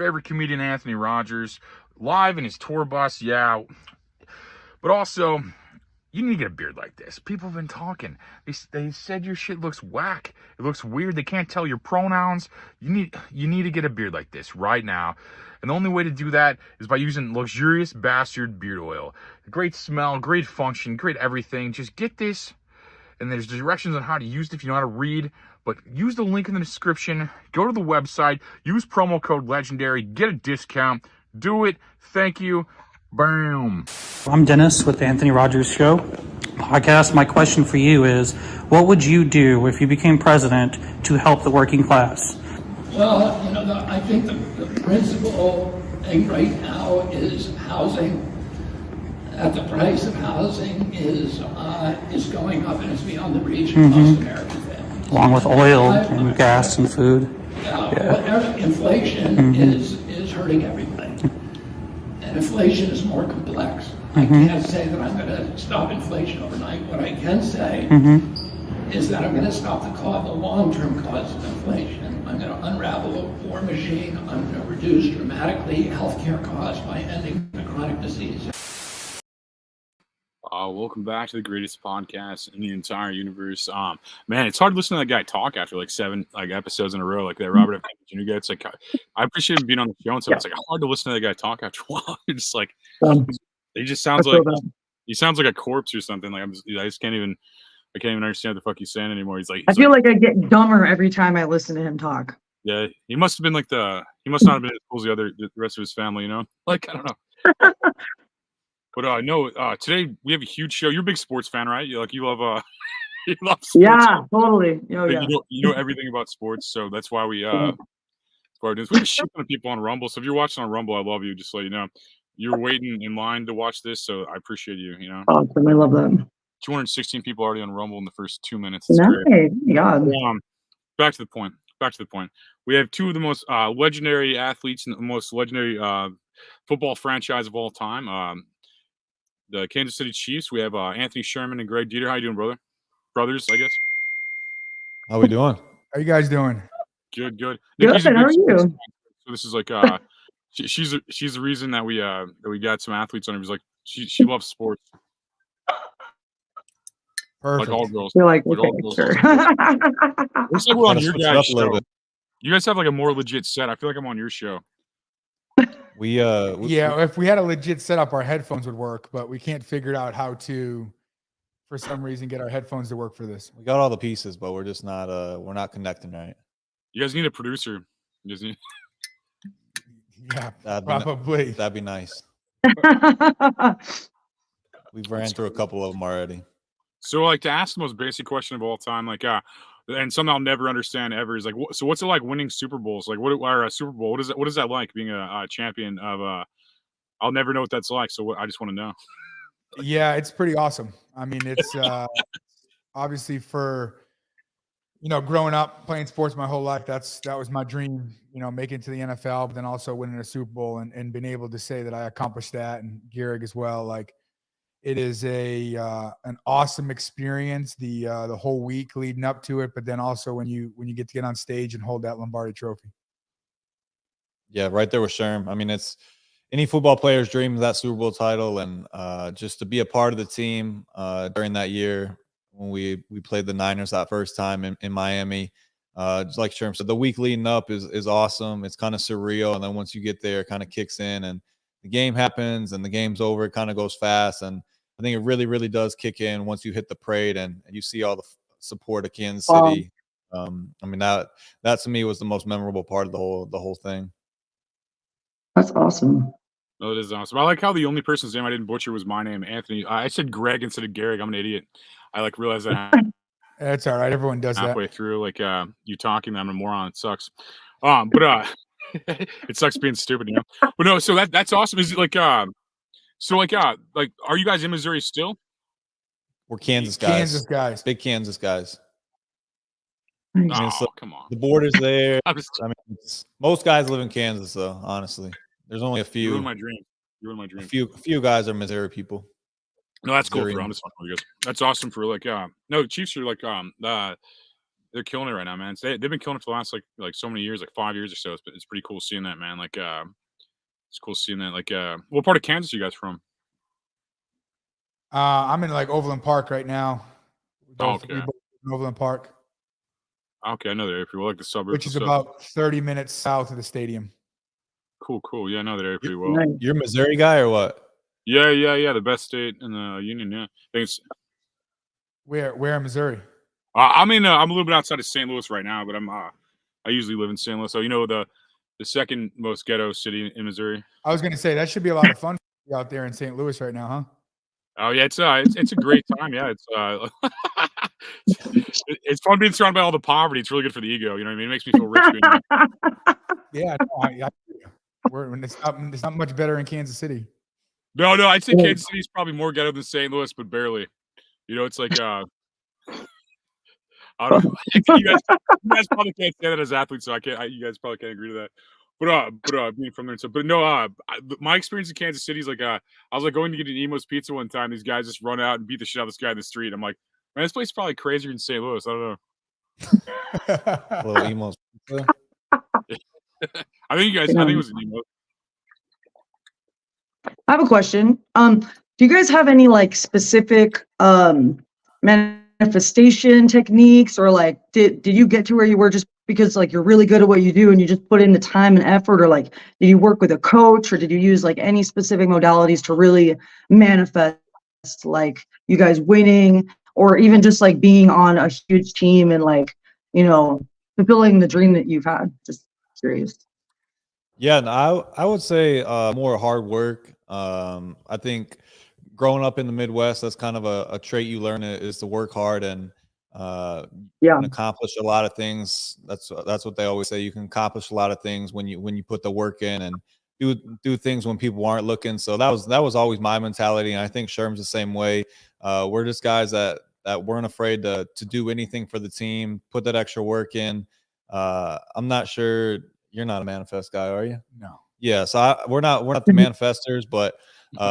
favorite comedian, Anthony Rogers, live in his tour bus, yeah. But also, you need to get a beard like this. People have been talking. They said your shit looks whack. It looks weird. They can't tell your pronouns. You need to get a beard like this right now. And the only way to do that is by using Luxurious Bastard Beard Oil. Great smell, great function, great everything. Just get this. And there's directions on how to use it if you know how to read. But use the link in the description. Go to the website. Use promo code LEGENDARY. Get a discount. Do it. Thank you. Boom. I'm Dennis with the Anthony Rogers Show podcast. My question for you is, what would you do if you became president to help the working class? Well, I think the principal thing right now is housing. That the price of housing is going up and it's beyond the reach of most American families. Along with oil and gas and food. Inflation is hurting everybody. And inflation is more complex. I can't say that I'm going to stop inflation overnight. What I can say is that I'm going to stop the long-term cause of inflation. I'm going to unravel a war machine. I'm going to reduce dramatically healthcare costs by ending the chronic disease. Welcome back to the greatest podcast in the entire universe. Man, it's hard to listen to that guy talk after like 7 episodes in a row, like that Robert F. Kennedy Jr. guy. It's like I appreciate him being on the show and stuff. It's like hard to listen to that guy talk after a while. It's just like he just sounds like he sounds like a corpse or something. Like I can't even understand what the fuck he's saying anymore. He's I feel like I get dumber every time I listen to him talk. Yeah, he must have been like he must not have been as cool as the rest of his family, Like I don't know. But no, today we have a huge show. You're a big sports fan, right? You love you love sports. Yeah, totally. Oh, yeah. You know everything about sports, so that's why we do this. We have a shit ton of people on Rumble. So if you're watching on Rumble, I love you. Just so you know, you're waiting in line to watch this, so I appreciate you. Awesome. I love that. 216 people already on Rumble in the first 2 minutes. Nice. God. Back to the point. We have two of the most legendary athletes and the most legendary football franchise of all time. The Kansas City Chiefs. We have Anthony Sherman and Greg Dieter. How you doing, brother? Brothers, I guess. How we doing? How you guys doing? Good. Good. How are you? So this is like she's the reason that we got some athletes on. It was like she loves sports. Perfect. Like all girls. You're like all girls. sure. Looks like we're on your guys' show. You guys have like a more legit set. I feel like I'm on your show. If we had a legit setup, our headphones would work, but we can't figure out how to, for some reason, get our headphones to work for this. We got all the pieces, but we're just not we're not connecting right. You guys need a producer. Yeah, probably. That'd be nice. We've ran through a couple of them already. So, like, to ask the most basic question of all time, like, and something I'll never understand ever is like, so what's it like winning Super Bowls? Like, or a Super Bowl? What is that like being a champion of? I'll never know what that's like. So I just want to know. Yeah, it's pretty awesome. I mean, it's obviously for growing up playing sports my whole life. That was my dream. Making it to the NFL, but then also winning a Super Bowl and being able to say that I accomplished that, and Gehrig as well. Like, it is an awesome experience the whole week leading up to it, but then also when you get to get on stage and hold that Lombardi Trophy. Yeah, right there with Sherm. I mean, it's any football player's dream of that Super Bowl title, and just to be a part of the team during that year when we played the Niners that first time in Miami. Just like Sherm said, the week leading up is awesome. It's kind of surreal, and then once you get there, it kind of kicks in, and the game happens, and the game's over. It kind of goes fast, and I think it really, really does kick in once you hit the parade and you see all the support of Kansas City. I mean, that to me was the most memorable part of the whole thing. That's awesome. Oh, it is awesome. I like how the only person's name I didn't butcher was my name, Anthony. I said Greg instead of Gehrig. I'm an idiot. I realized that That's all right. Everyone does halfway that. through. Like you talking, I'm a moron. It sucks. But it sucks being stupid, But no, so that's awesome. Is it like are you guys in Missouri still? We're Kansas guys. Big Kansas guys. Come on. The border's there. Most guys live in Kansas, though. Honestly, there's only a few. You ruined my dream. A few guys are Missouri people. No, that's cool. I'm just talking with you guys. That's awesome for no, Chiefs are they're killing it right now, man. They've been killing it for the last like so many years, like 5 years or so. It's pretty cool seeing that, man. Like it's cool seeing that. Like what part of Kansas are you guys from? I'm in like Overland Park right now. We both Okay. live in Overland Park, Okay, I know that area pretty well, like the suburbs. which is and stuff. about 30 minutes south of the stadium. Cool. Yeah, I know that area pretty well. Nice. You're a Missouri guy or what? Yeah. The best state in the union. Yeah, I think it's. Where in Missouri? I'm a little bit outside of St. Louis right now, but I usually live in St. Louis. So you know the second most ghetto city in Missouri. I was going to say that should be a lot of fun for you out there in St. Louis right now, huh? Oh yeah, it's a great time. Yeah, it's it's fun being surrounded by all the poverty. It's really good for the ego. You know what I mean? It makes me feel rich. Yeah, no, it's not much better in Kansas City. No, I'd say Kansas City is probably more ghetto than St. Louis, but barely. You know, it's like I don't know. You guys probably can't say that as athletes, so I can't. You guys probably can't agree to that. But being from there and stuff. But no, my experience in Kansas City is like I was like going to get an Emo's Pizza one time. These guys just run out and beat the shit out of this guy in the street. I'm like, man, this place is probably crazier than St. Louis. I don't know. Little emos. I think it was an Emo. I have a question. Do you guys have any like specific manifestation techniques, or like did you get to where you were just because like you're really good at what you do and you just put in the time and effort, or like did you work with a coach, or did you use like any specific modalities to really manifest like you guys winning, or even just like being on a huge team and like, you know, fulfilling the dream that you've had? Just curious. Yeah, and I would say more hard work. I think growing up in the Midwest, that's kind of a trait you learn is to work hard and you can accomplish a lot of things. That's what they always say. You can accomplish a lot of things when you put the work in and do things when people aren't looking. So that was always my mentality, and I think Sherman's the same way. We're just guys that weren't afraid to do anything for the team, put that extra work in. I'm not sure. You're not a manifest guy, are you? No. Yeah, so we're not the manifestors, but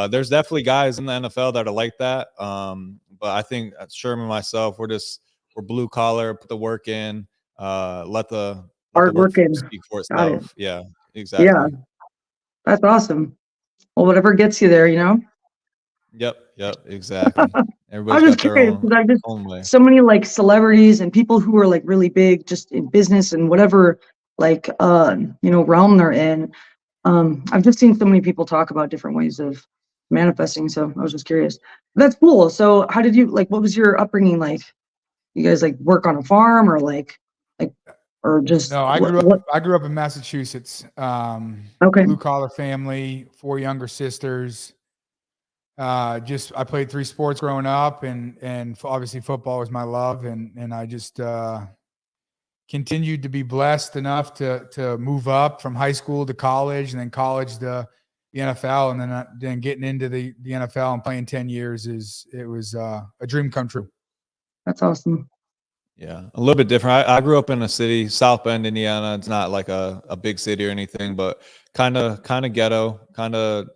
there's definitely guys in the NFL that are like that. But I think Sherman and myself, we're blue collar, put the work in, let the work speak for itself. Yeah, exactly. Yeah, that's awesome. Well, whatever gets you there, you know. Yep, exactly. I was just curious because I've just way. So many like celebrities and people who are like really big just in business and whatever like you know, realm they're in. I've just seen so many people talk about different ways of manifesting, so I was just curious. That's cool. So how did you like, what was your upbringing like? You guys like work on a farm or like or just No, I grew up in Massachusetts. Okay. Blue collar family, 4 younger sisters. I played 3 sports growing up, and obviously football was my love, and I just continued to be blessed enough to move up from high school to college, and then college to the NFL, and then getting into the NFL and playing 10 years was a dream come true. That's awesome. Yeah, a little bit different. I grew up in a city, South Bend, Indiana. It's not like a big city or anything, but kind of ghetto, kind of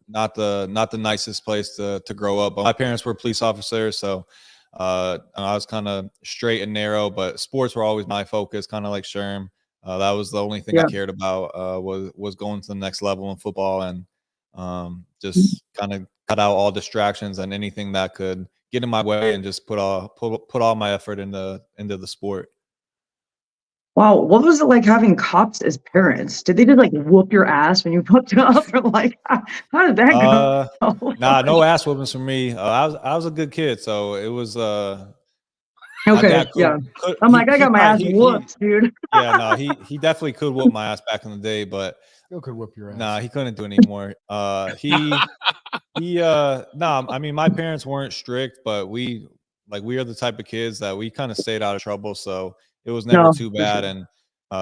not the nicest place to grow up. But my parents were police officers, so I was kind of straight and narrow. But sports were always my focus, kind of like Sherm. That was the only thing I cared about was going to the next level in football, and just kind of cut out all distractions and anything that could get in my way, and just put all my effort into the sport. Wow, what was it like having cops as parents? Did they just like whoop your ass when you popped up? Or like, how did that go? Nah, no ass whoopings for me. I was a good kid, so it was. Okay, yeah. I'm like, I got my ass whooped, dude. Yeah, no, he definitely could whoop my ass back in the day, but still could whoop your ass. Nah, he couldn't do anymore. No, I mean, my parents weren't strict, but we are the type of kids that we kind of stayed out of trouble, so it was never too bad. And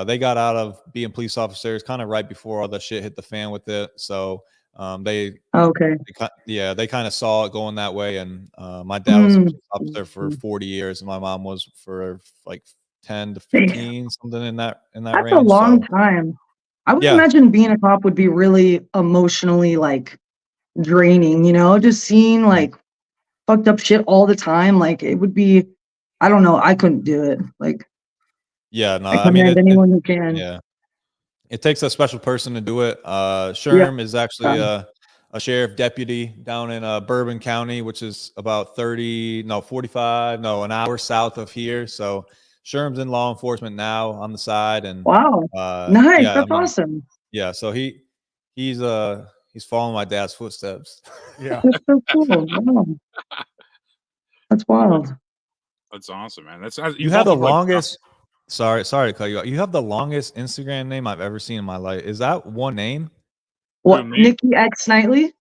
they got out of being police officers kind of right before all the shit hit the fan with it. So they kind of saw it going that way. And my dad was a police officer for 40 years, and my mom was for like 10 to 15, something in that range. That's a long time. I would imagine being a cop would be really emotionally like draining, you know, just seeing like fucked up shit all the time. Like it would be I don't know. I couldn't do it. Like, Yeah, no, I I mean commend anyone who can. yeah. It takes a special person to do it. Yeah. Sherm is actually a sheriff deputy down in Bourbon County, which is about 45, an hour south of here. So Sherm's in law enforcement now on the side, and Wow. Nice. yeah, That's awesome. yeah. So he's following my dad's footsteps. Yeah. That's so cool. Wow. That's wild. That's awesome, man. You have the longest. Sorry to cut you off. You have the longest Instagram name I've ever seen in my life. Is that one name? What, Nikki X Knightley?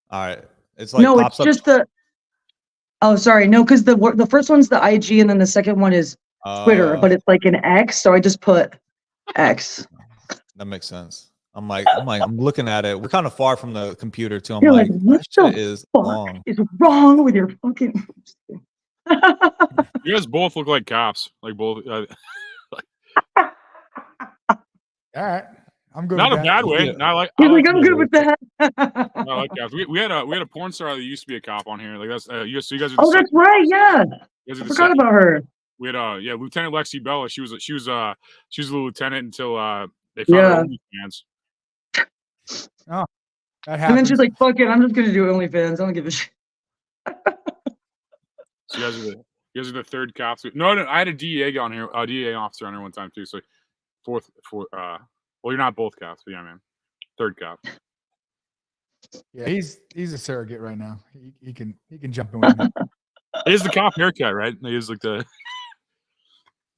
All right. It's like No, pops it's just the. Oh, sorry. No, because the first one's the IG, and then the second one is Twitter, but it's like an X, so I just put X. That makes sense. I'm looking at it. We're kind of far from the computer too. I'm You're like, what that the is fuck long. is wrong with your fucking? You guys both look like cops. Like both. All right. I'm good. Not with a that. bad way. He's like, I'm good with that. I like cops. We had a porn star that used to be a cop on here. Like that's so you guys are the Oh, that's right. Yeah, I forgot about her. We had Lieutenant Lexi Bella. She was a lieutenant until they found her OnlyFans. Oh, that happens. And then she's like, "Fuck it, I'm just gonna do OnlyFans. I don't give a shit." So you guys are the third cops. No, I had a DEA on here, a DEA officer on here one time too. So fourth. Well, you're not both cops, but yeah, man, third cop. Yeah, he's a surrogate right now. He can jump in with me. He has the cop haircut, right? He is like the.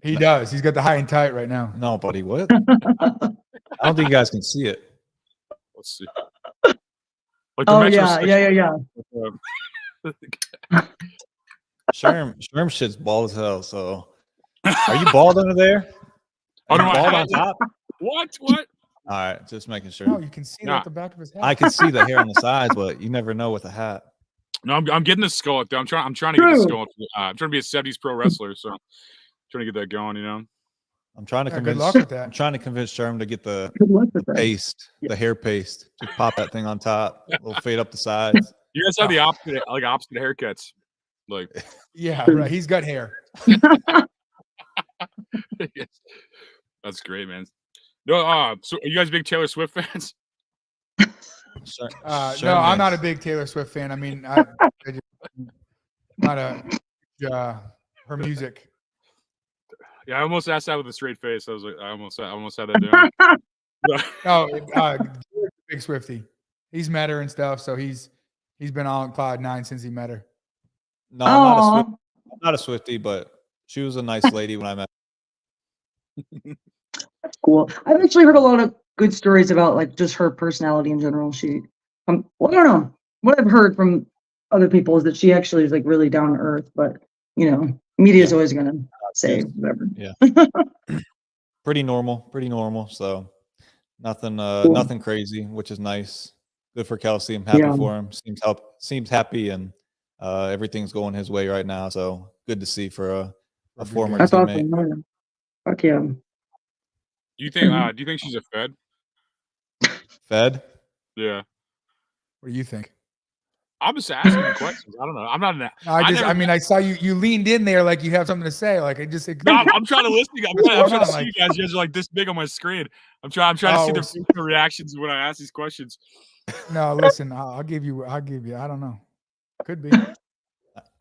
He does. He's got the high and tight right now. No, buddy, what? I don't think you guys can see it. Let's see. Like the yeah. Sherm shit's bald as hell. So, are you bald under there? Oh, no, bald on top? What? All right, just making sure. No, you can see that at the back of his head. I can see the hair on the sides, but you never know with a hat. No, I'm getting the skull up there. I'm trying to get the skull. I'm trying to be a '70s pro wrestler, so I'm trying to get that going. You know. I'm trying to convince. Good luck with that. I'm trying to convince Sherm to get the paste, the hair paste. Just pop that thing on top. We'll fade up the sides. You guys have the opposite haircuts. Like, yeah, right. He's got hair. That's great, man. No, so are you guys big Taylor Swift fans? No, I'm not a big Taylor Swift fan. I mean, I'm not her music. Yeah, I almost asked that with a straight face. I was like, I almost had that down. Big Swiftie. He's met her and stuff, so he's been on cloud nine since he met her. No, I'm not a Swiftie, but she was a nice lady when I met her. That's cool. I've actually heard a lot of good stories about like just her personality in general. She, well, I don't know. What I've heard from other people is that she actually is like really down to earth, but you know, media is always gonna say whatever. Yeah. Pretty normal. So nothing crazy, which is nice. Good for Kelsey. I'm happy for him. Seems happy, and everything's going his way right now. So good to see for a former teammate. Awesome. Fuck yeah. Do you think she's a Fed? Fed? Yeah. What do you think? I'm just asking the questions. I don't know. I'm not an. I saw you leaned in there like you have something to say. Like I just. No, I'm trying to listen. I'm trying to see you guys. You guys are like this big on my screen. I'm trying to see the facial reactions when I ask these questions. No, listen. I'll give you. I don't know. Could be.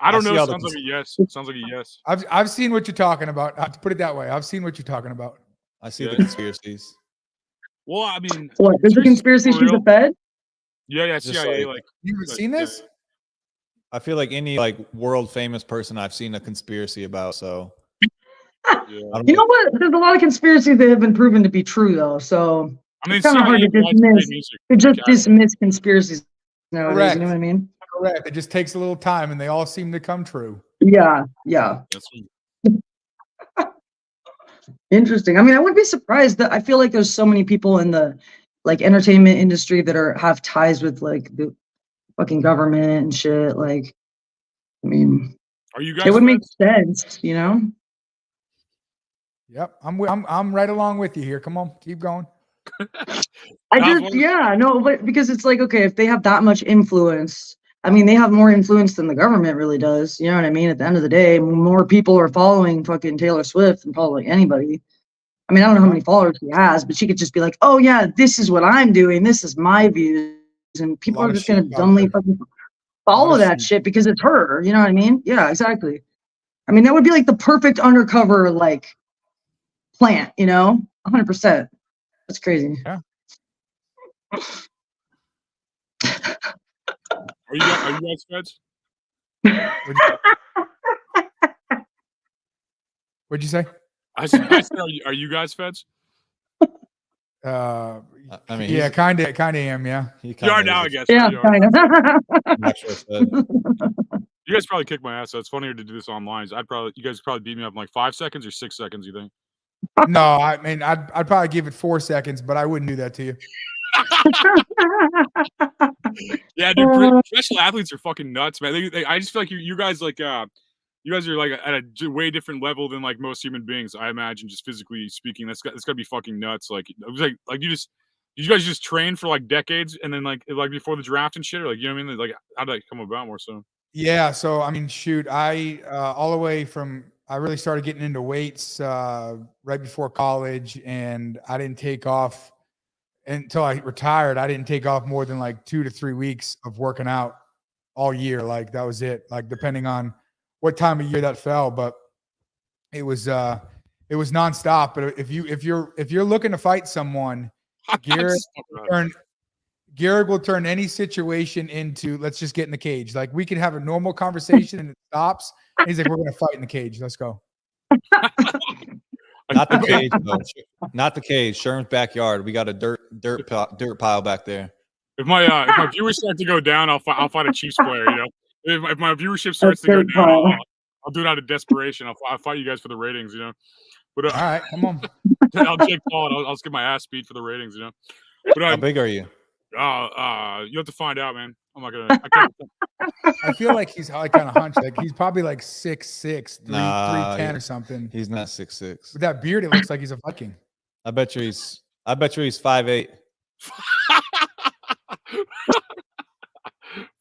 I don't know. Sounds like a yes. Sounds like a yes. I've seen what you're talking about. To put it that way, I've seen what you're talking about. I see the conspiracies. Well, I mean, what? There's a conspiracy she's a Fed? Yeah, CIA. Like you've seen this? I feel like any like world famous person I've seen a conspiracy about. So, you know what? There's a lot of conspiracies that have been proven to be true, though. So I mean, it's kind of hard to dismiss conspiracies nowadays. Correct. You know what I mean? Correct. It just takes a little time, and they all seem to come true. Yeah. That's Interesting. I mean, I wouldn't be surprised that I feel like there's so many people in the like entertainment industry that have ties with like the fucking government and shit. Like, I mean, are you guys? It would make sense, you know? Yep, I'm right along with you here. Come on, keep going. But because it's like, okay, if they have that much influence, I mean, they have more influence than the government really does. You know what I mean? At the end of the day, more people are following fucking Taylor Swift than probably anybody. I mean, I don't know how many followers she has, but she could just be like, oh yeah, this is what I'm doing. This is my views. And people are just going to dumbly fucking follow that shit because it's her. You know what I mean? Yeah, exactly. I mean, that would be like the perfect undercover, like, plant, 100%. That's crazy. Yeah. Are you guys feds? What'd you say? I said are you guys feds? I mean, yeah, kind of am. Yeah. You are now, I guess. Yeah, You are. kind of. You guys probably kick my ass, so it's funnier to do this online. You guys probably beat me up in like 5 seconds or 6 seconds, you think? No, I mean, I'd probably give it 4 seconds, but I wouldn't do that to you. Yeah, dude, professional athletes are fucking nuts, man. I just feel like you guys like you guys are like at a way different level than like most human beings. I imagine, just physically speaking, that's gotta be fucking nuts. Like it was like you guys just train for like decades and then like before the draft and shit, or like you know what I mean? Like how did that come about more so? Yeah, so I mean, shoot, I all the way from I really started getting into weights right before college, and I didn't take off until I retired. I didn't take off more than like 2 to 3 weeks of working out all year. Like that was it. Like depending on what time of year that fell, but it was nonstop. But if you're looking to fight someone, Gehrig will turn any situation into let's just get in the cage. Like we can have a normal conversation and it stops. And he's like, we're gonna fight in the cage. Let's go. Not the cage, though. Not the cage. Sherman's backyard. We got a dirt pile back there. If my viewers start to go down, I'll fight a Chiefs player. You know, if my viewership starts to go down, I'll do it out of desperation. I'll fight you guys for the ratings. You know, but all right, come on. I'll Jake Paul and I'll skip my ass speed for the ratings. You know, but how big are you? You have to find out, man. I'm not gonna. I feel like he's like kind of hunched. Like he's probably like 6'6", 310 or something. He's not 6'6". With that beard, it looks like he's a Viking. I bet you he's 5'8".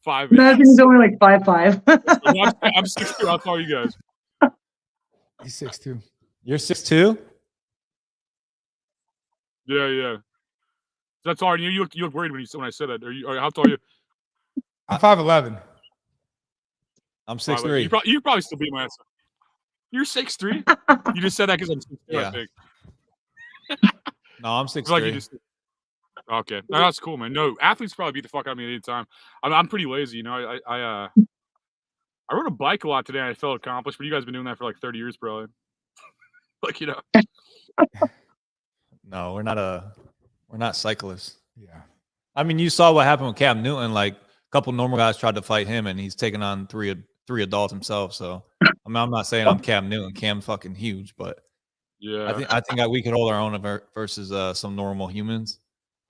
5'8". Imagine he's only like 5'5". I'm 6'2". I'll call you guys. He's 6'2". You're 6'2"? Yeah. That's all. You look worried when I said that. How tall are you? I'm 5'11". I'm 6'3". You probably still beat my ass. You're 6'3". You just said that because I'm 6'2". Yeah. I think. No, I'm 6'3". Like you just. Okay, no, that's cool, man. No, athletes probably beat the fuck out of me at any time. I'm pretty lazy, you know. I rode a bike a lot today and I felt accomplished, but you guys have been doing that for like 30 years, probably. Like, you know. No, we're not cyclists. Yeah. I mean, you saw what happened with Cam Newton. Like a couple normal guys tried to fight him, and he's taking on three adults himself. So, I mean, I'm not saying I'm Cam Newton. Cam's fucking huge, but yeah, I think we could hold our own versus some normal humans.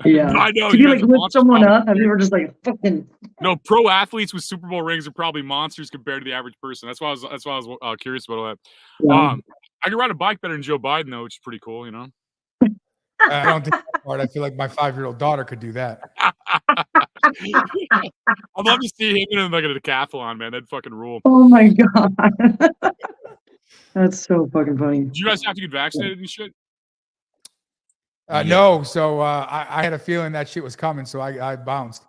Yeah, I know. To be like lift someone up, and we were just like fucking. No, pro athletes with Super Bowl rings are probably monsters compared to the average person. That's why I was curious about all that. Yeah. I can ride a bike better than Joe Biden, though, which is pretty cool, you know. I don't think that part. I feel like my 5-year-old daughter could do that. I'd love to see him in like a decathlon, man. That'd fucking rule. Oh my god, that's so fucking funny. Did you guys have to get vaccinated and shit? No, so I had a feeling that shit was coming, so I bounced.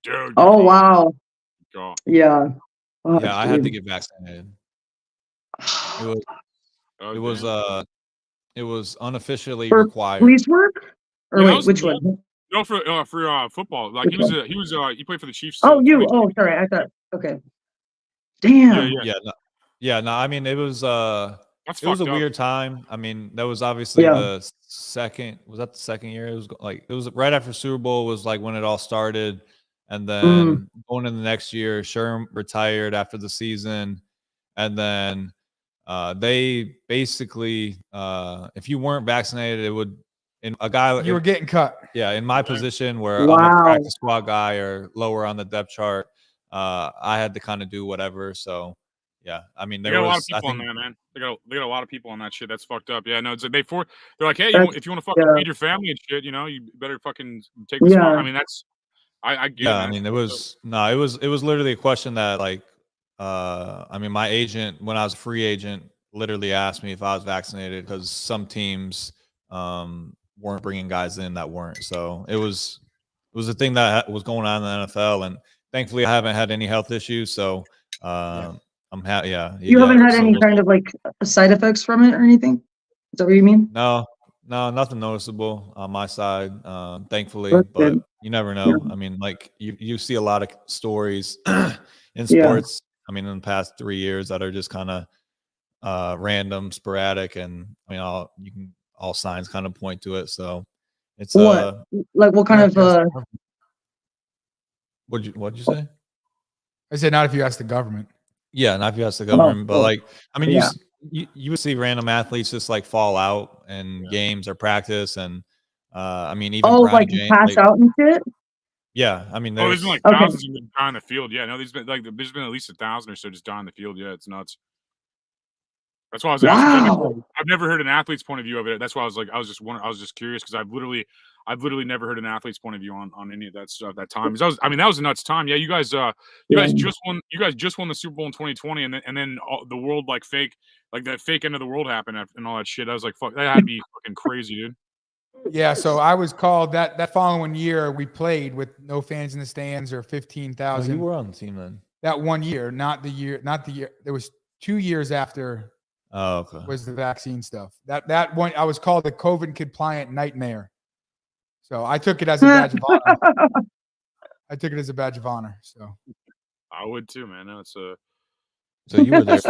Dude. Oh wow. God. Yeah. Oh, Yeah, I had to get vaccinated. It was unofficially for required. police work? Or Yeah, wait, which one? No, for football. Like he played for the Chiefs. Oh, you. Oh, sorry. I thought. Okay. Damn. No. I mean, it was That's it was a fucked up. weird time. I mean, that was obviously the second. Was that the second year? It was right after Super Bowl was like when it all started, and then going into the next year, Sherman retired after the season, and then they basically, if you weren't vaccinated, it would. In a guy, you were getting cut. Yeah, in my position where I'm a practice squad guy or lower on the depth chart, I had to kind of do whatever. So, yeah, I mean, They got a lot of people on there, man. They got a lot of people on that shit. That's fucked up. Yeah, no, it's they're like, hey, if you want to fucking feed your family and shit, you know, you better fucking take this. I mean, that's I get it, Yeah, I man. mean, it was literally a question that like, I mean, my agent when I was a free agent literally asked me if I was vaccinated because some teams weren't bringing guys in that weren't. So it was a thing that was going on in the NFL, and thankfully I haven't had any health issues. So I'm happy. You haven't had So any kind of like side effects from it or anything? Is that what you mean? no, nothing noticeable on my side, thankfully, That's but good. you never Yeah. know. I mean, like you see a lot of stories in Yeah. sports. I mean, in the past 3 years that are just kind of random, sporadic, and I mean, all signs kind of point to it. So it's What? Like what kind of what'd you say? I said not if you ask the government. Yeah, not if you ask the Oh, government, but cool. like, I mean, Yeah. you would see random athletes just like fall out in games or practice, and I mean, even Oh, Bronny like James, pass like, out and shit? yeah, I mean, Oh, there's been there's like Okay. thousands of them die on the field. Yeah, no, there's been at least 1,000 or so just die on the field. Yeah, it's nuts. That's why I was asking. 'Cause Wow. I've never heard an athlete's point of view of it. That's why I was like, I was just curious because I've literally never heard an athlete's point of view on any of that stuff. That time, 'cause I mean, that was a nuts time. Yeah, you guys just won. You guys just won the Super Bowl in 2020, and then the world like that fake end of the world happened and all that shit. I was like, fuck, that had to be fucking crazy, dude. Yeah, so I was called that following year. We played with no fans in the stands or oh, 15,000. you were on the team then. That 1 year, not the year. There was 2 years after Oh, okay. was the vaccine stuff. That one I was called the COVID compliant nightmare. So I took it as a badge of honor. I took it as a badge of honor. So I would too, man. No, it's So you were there Just-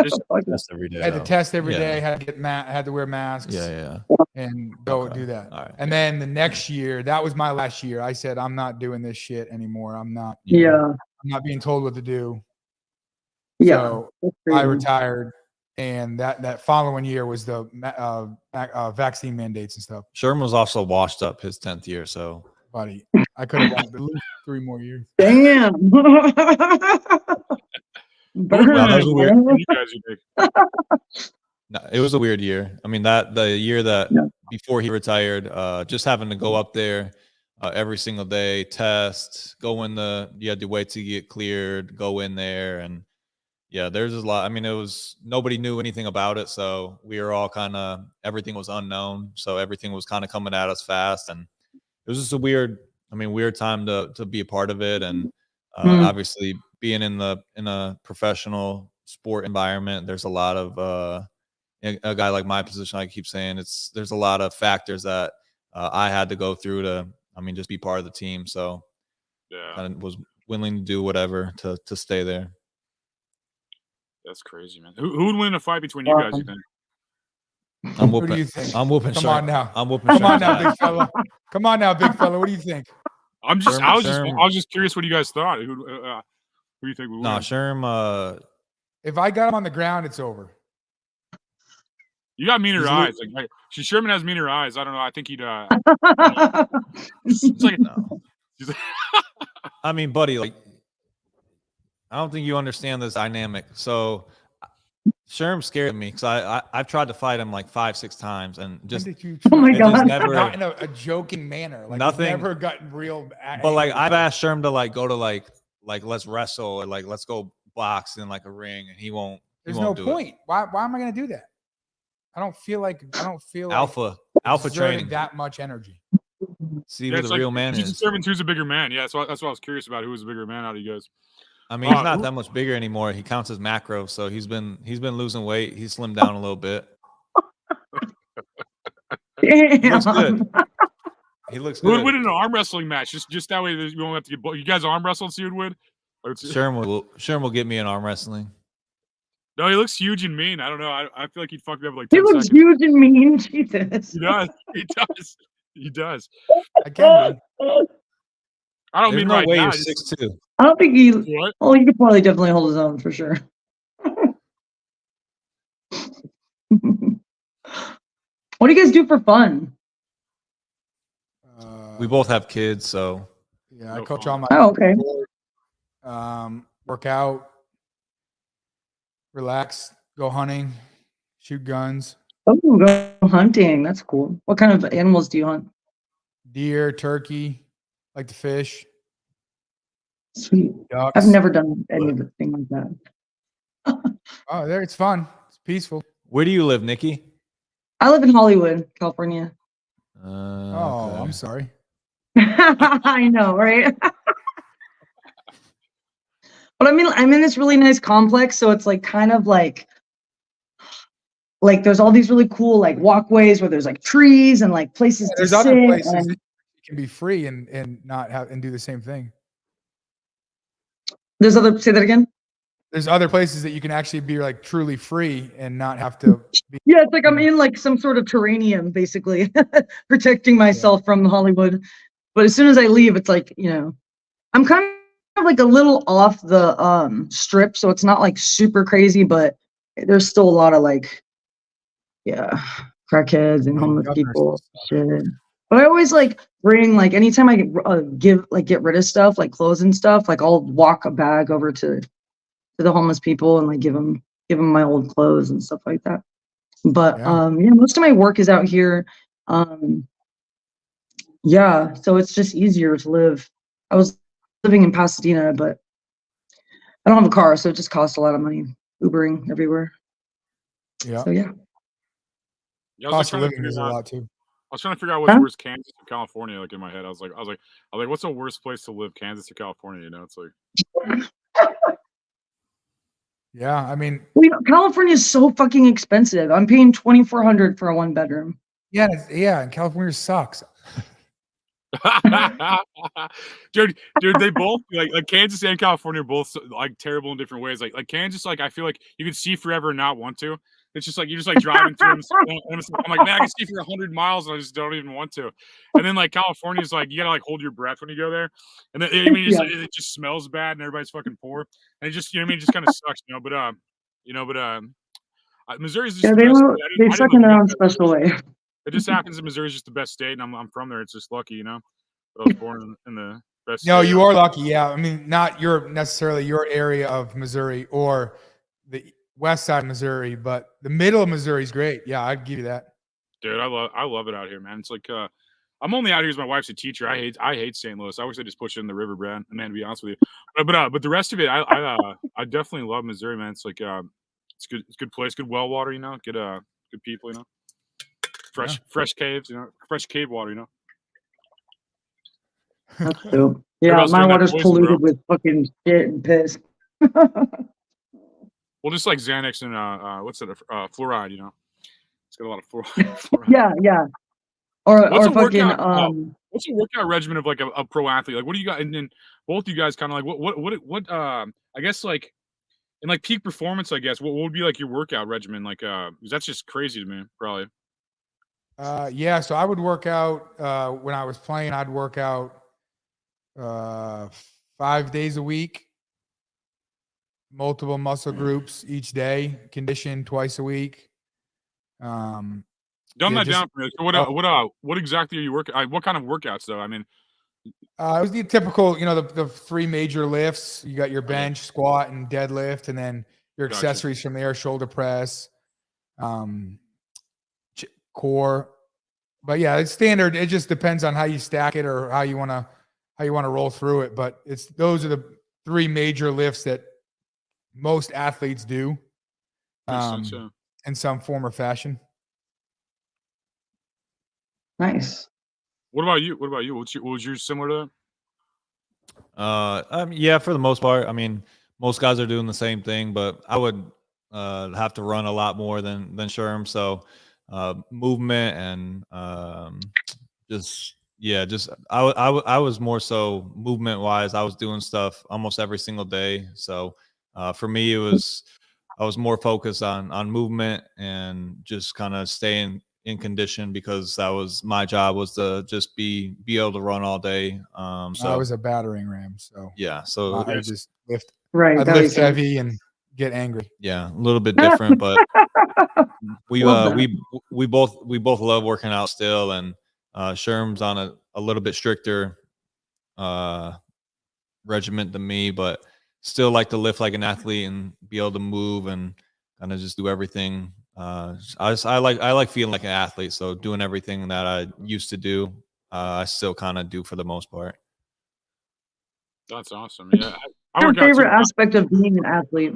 test every day. I had to though. test every Yeah. day. Had to get had to wear masks. Yeah. And go Okay. do that. All right. And then the next year, that was my last year. I said, I'm not doing this shit anymore. I'm not Yeah. I'm not being told what to do. Yeah. So That's I crazy. retired, and that following year was the vaccine mandates and stuff. Sherman was also washed up his 10th year, so Buddy, I could have won at least 3 more years. Damn. Burn. No, that was weird. you guys are big. no, it was a weird year. I mean, the year that Yeah. before he retired, just having to go up there every single day, test, you had to wait to get cleared, go in there, and yeah, there's a lot. I mean, nobody knew anything about it, so we were all everything was unknown, so everything was kind of coming at us fast, and it was just a weird time to be a part of it, and obviously being in a professional sport environment, there's a lot of a guy like my position, I keep saying there's a lot of factors that I had to go through to, I mean, just be part of the team. So Yeah, I was willing to do whatever to stay there. that's crazy, man. Who would win a fight between you guys? You think? I'm What whooping. do you think? I'm whooping. Come Sherman. on now. I'm whooping. Come on Sherman's now, ass. big fella. Come on now, big fella. What do you think? I Sherm- was just curious what you guys thought. Who do you think would win? No, Sherm. If I got him on the ground, it's over. You got meaner He's eyes. Like Sherman has meaner eyes. I don't know. I think he'd. It's like No. he's like, I mean, buddy, like, I don't think you understand this dynamic. So, Sherm scared me because I've tried to fight him like 5-6 times and When just. did you Oh my it just God. never. not in a joking manner. Like Nothing- never gotten real. But like I've asked Sherm to like go to like let's wrestle or like let's go box in like a ring, and he won't. There's no won't do it. point. Why am I going to do that? I don't feel like Alpha exerting training. that much energy. See yeah, who it's the like, real man he's is. determined who's a bigger man. Yeah, that's why I was curious about who was a bigger man out of you guys. I mean, he's not who- that much bigger anymore. He counts his macro, so he's been losing weight. He's slimmed down a little bit. He looks good. He looks Who would good. win in an arm wrestling match? Just that way you won't have to get. You guys arm wrestled, so who'd win? Or it's- Sherm will get me in arm wrestling. No, he looks huge and mean. I don't know. I feel like he'd fuck me up in like He 10 looks seconds. huge and mean. Jesus. He does. He does. He does. I can be. I don't There's mean no right way now. you're just- 6'2". I don't think he. What? Oh, he could probably definitely hold his own for sure. What do you guys do for fun? We both have kids, so Yeah, I No coach fun. all my. Oh, okay. Work out, relax, go hunting, shoot guns, Oh, go hunting. That's cool. What kind of animals do you hunt? deer, turkey, like to fish. Sweet. ducks. I've never done anything like that. Oh, there, it's fun. It's peaceful. Where do you live, Nikki? I live in Hollywood, California. Oh, Okay. I'm sorry. I know, right? But I'm in this really nice complex, so it's like kind of like there's all these really cool like walkways where there's like trees and like places to There's sit. other places And that you can be free and not have and do the same thing. say that again. There's other places that you can actually be like truly free and not have to be. Yeah, it's like I'm in like some sort of terranium, basically, protecting myself from Hollywood. But as soon as I leave, it's like, I'm kind of like a little off the strip, so it's not like super crazy, but there's still a lot of like, crackheads and Yeah, homeless governor's people, stuff. shit. But I always like bring like anytime I get rid of stuff like clothes and stuff, like I'll walk a bag over to the homeless people and like give them my old clothes and stuff like that. But Yeah. most of my work is out here. So it's just easier to live. I was living in Pasadena, but I don't have a car, so it just costs a lot of money Ubering everywhere. Yeah. So yeah. Yeah, Cost of living is a lot too. I was trying to figure out what's Huh? worse, Kansas or California. Like in my head, I was like, what's the worst place to live, Kansas or California? You know, it's like. Yeah, I mean, California is so fucking expensive. I'm paying $2,400 for a 1-bedroom. yeah, and California sucks. dude, they both like Kansas and California are both like terrible in different ways. Like Kansas, like I feel like you could see forever and not want to. It's just like you're just like driving through them. I'm like, man, I can see for 100 miles and I just don't even want to. And then like California is like you gotta like hold your breath when you go there. And then I mean, it just smells bad and everybody's fucking poor. And it just it just kind of sucks, Missouri's just the best state. They I suck didn't in live their own special way. It just happens that Missouri's just the best state, and I'm from there. It's just lucky, But I was born in the best. No, state. you are lucky. Yeah, I mean, not necessarily your area of Missouri or the west side of Missouri, but the middle of Missouri is great. Yeah, I'd give you that. Dude, I love it out here, man. It's like I'm only out here because my wife's a teacher. I hate St. Louis. I wish they just pushed it in the river, Brad. Man, to be honest with you, but the rest of it, I definitely love Missouri, man. It's like it's good. It's a good place. Good well water, good people, fresh caves, fresh cave water, That's dope. Yeah, my water's polluted with fucking shit and piss. Well, just like Xanax and what's that? Fluoride, It's got a lot of fluoride. Yeah. Or fucking what's a workout regimen of like a pro athlete? Like, what do you got? And then both you guys kind of like what I guess like in like peak performance, I guess what would be like your workout regimen? Like, because that's just crazy to me, probably. Yeah, so I would work out when I was playing. I'd work out 5 days a week, multiple muscle groups each day, condition twice a week. Dumb that down for me. So what exactly are you working? What kind of workouts though? I mean, it was the typical, the three major lifts. You got your bench, squat, and deadlift, and then your accessories from there: shoulder press, core. But yeah, it's standard. It just depends on how you stack it or how you want to roll through it. But those are the three major lifts that most athletes do, in some form or fashion. Nice. What about you? What was yours similar to that? Yeah, for the most part. I mean, most guys are doing the same thing, but I would have to run a lot more than Sherm. So movement and I was more so movement wise. I was doing stuff almost every single day. So for me, I was more focused on movement and just kind of staying in condition because that was my job, was to just be able to run all day. So I was a battering ram, so yeah. So I would just lift. Right. I'd lift heavy and get angry. Yeah, a little bit different, but we both love working out still, and Sherm's on a little bit stricter regiment than me, but still like to lift like an athlete and be able to move and kind of just do everything. I like feeling like an athlete, so doing everything that I used to do, I still kind of do for the most part. That's awesome. Yeah, I What's your work out too. favorite aspect of being an athlete?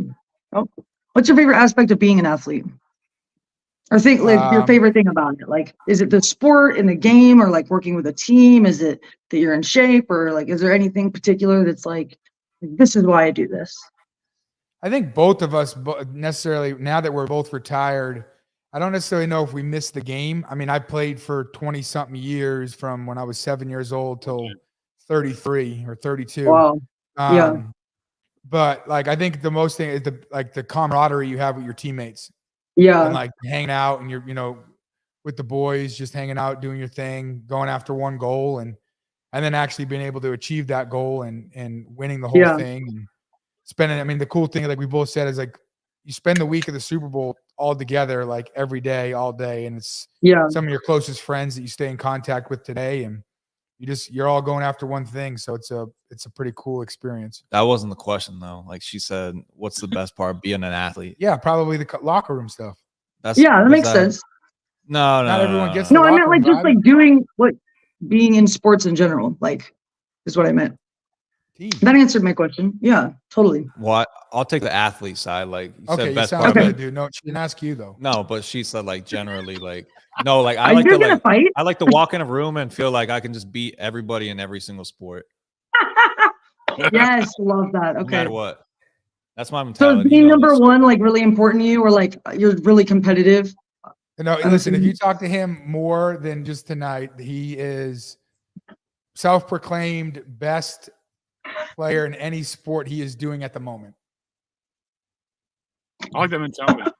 Oh, what's your favorite aspect of being an athlete? Or think like your favorite thing about it? Like, is it the sport in the game, or like working with a team? Is it that you're in shape, or like, is there anything particular that's like, this is why I do this? I think both of us necessarily, now that we're both retired, I don't necessarily know if we missed the game. I mean, I played for 20 something years from when I was 7 years old till 33 or 32. Wow. Yeah. But like, I think the most thing is the camaraderie you have with your teammates Yeah. and like hanging out and you're, with the boys, just hanging out, doing your thing, going after one goal and then actually being able to achieve that goal and winning the whole thing and spending. I mean, the cool thing, like we both said, is like you spend the week of the Super Bowl all together, like every day, all day. And it's some of your closest friends that you stay in contact with today. And you're all going after one thing. So it's a pretty cool experience. That wasn't the question though. Like she said, what's the best part of being an athlete? Yeah, probably the locker room stuff. That makes sense. No, not everyone gets. No, I meant like just like doing what being in sports in general, like is what I meant. That answered my question. Yeah, totally. Well, I'll take the athlete side. Like you said, best part. part of it. Dude. No, she didn't ask you though. No, but she said like generally, like no, like I like to walk in a room and feel like I can just beat everybody in every single sport. Yes, love that. Okay. No matter what. That's my mentality. So being number one, like really important to you, or like you're really competitive? No, listen, if you talk to him more than just tonight, he is self-proclaimed best player in any sport he is doing at the moment. I like that mentality.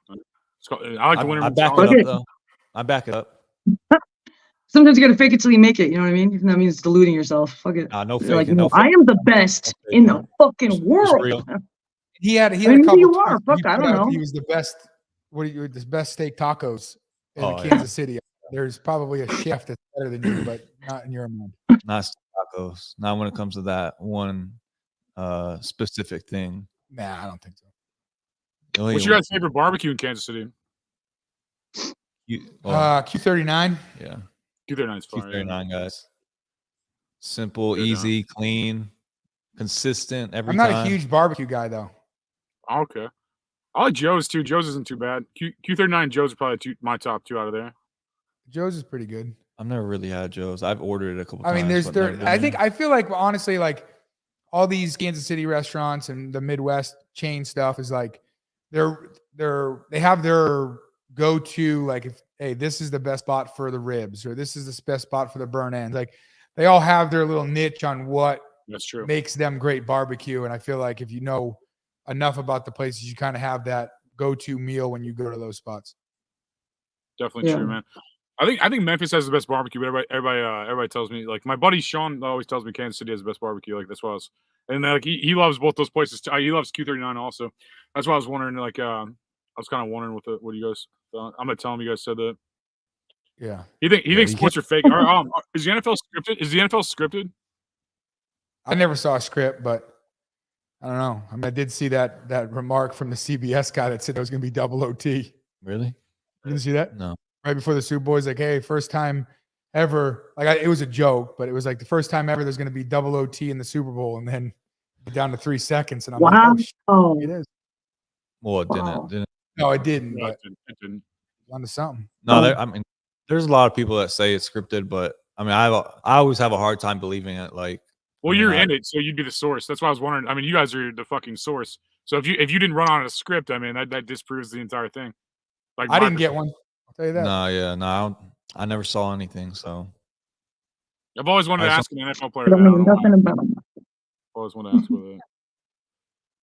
I like the winner mentality. I back it up. Sometimes you got to fake it till you make it. You know what I mean? Even that means deluding yourself. Fuck it. No faking. Like, no, I am the best in the fucking world. He had a couple. You are. Fuck, I don't know. He was the best. The best steak tacos in Kansas City. There's probably a chef that's better than you, but not in your mind. Not tacos. Not when it comes to that one specific thing. Nah, I don't think so. What's your guys' favorite barbecue in Kansas City? Q39. Yeah. Q39 is fire. Q39, guys. Simple, easy, clean, consistent every time. I'm not a huge barbecue guy, though. Okay. I like Joe's, too. Joe's isn't too bad. Q39 and Joe's are probably my top two out of there. Joe's is pretty good. I've never really had Joe's. I've ordered it a couple times. I mean, I feel like, honestly, like, all these Kansas City restaurants and the Midwest chain stuff is like, they have their go-to, like, hey, this is the best spot for the ribs, or this is the best spot for the burn ends. Like, they all have their little niche on what makes them great barbecue. And I feel like if you know enough about the places, you kind of have that go-to meal when you go to those spots. Definitely true, man. I think Memphis has the best barbecue, but everybody tells me, like, my buddy Sean always tells me Kansas City has the best barbecue. Like, that's why and like he loves both those places too. He loves Q39 also. That's why I was wondering, like, I was kind of wondering what you guys thought. I'm gonna tell him you guys said that. Yeah. He thinks sports are fake. Is the NFL scripted? Is the NFL scripted? I never saw a script, but I don't know. I mean, I did see that remark from the CBS guy that said it was gonna be double OT. Really? You didn't see that? No. Right before the Super Bowl, he's like, "Hey, first time ever." Like, it was a joke, but it was like the first time ever there's going to be double OT in the Super Bowl, and then down to 3 seconds. And I'm like, "Oh, it is." Well, it didn't. No, it didn't. No, but it didn't. Onto something. No, I mean, there's a lot of people that say it's scripted, but I mean, I always have a hard time believing it. Like, well, you're in it, so you'd be the source. That's why I was wondering. I mean, you guys are the fucking source. So if you didn't run on a script, I mean, that disproves the entire thing. Like, I didn't get one. I'll tell you that. No, I never saw anything. So I've always wanted to ask an NFL player. Nothing about them. Always want to ask with it.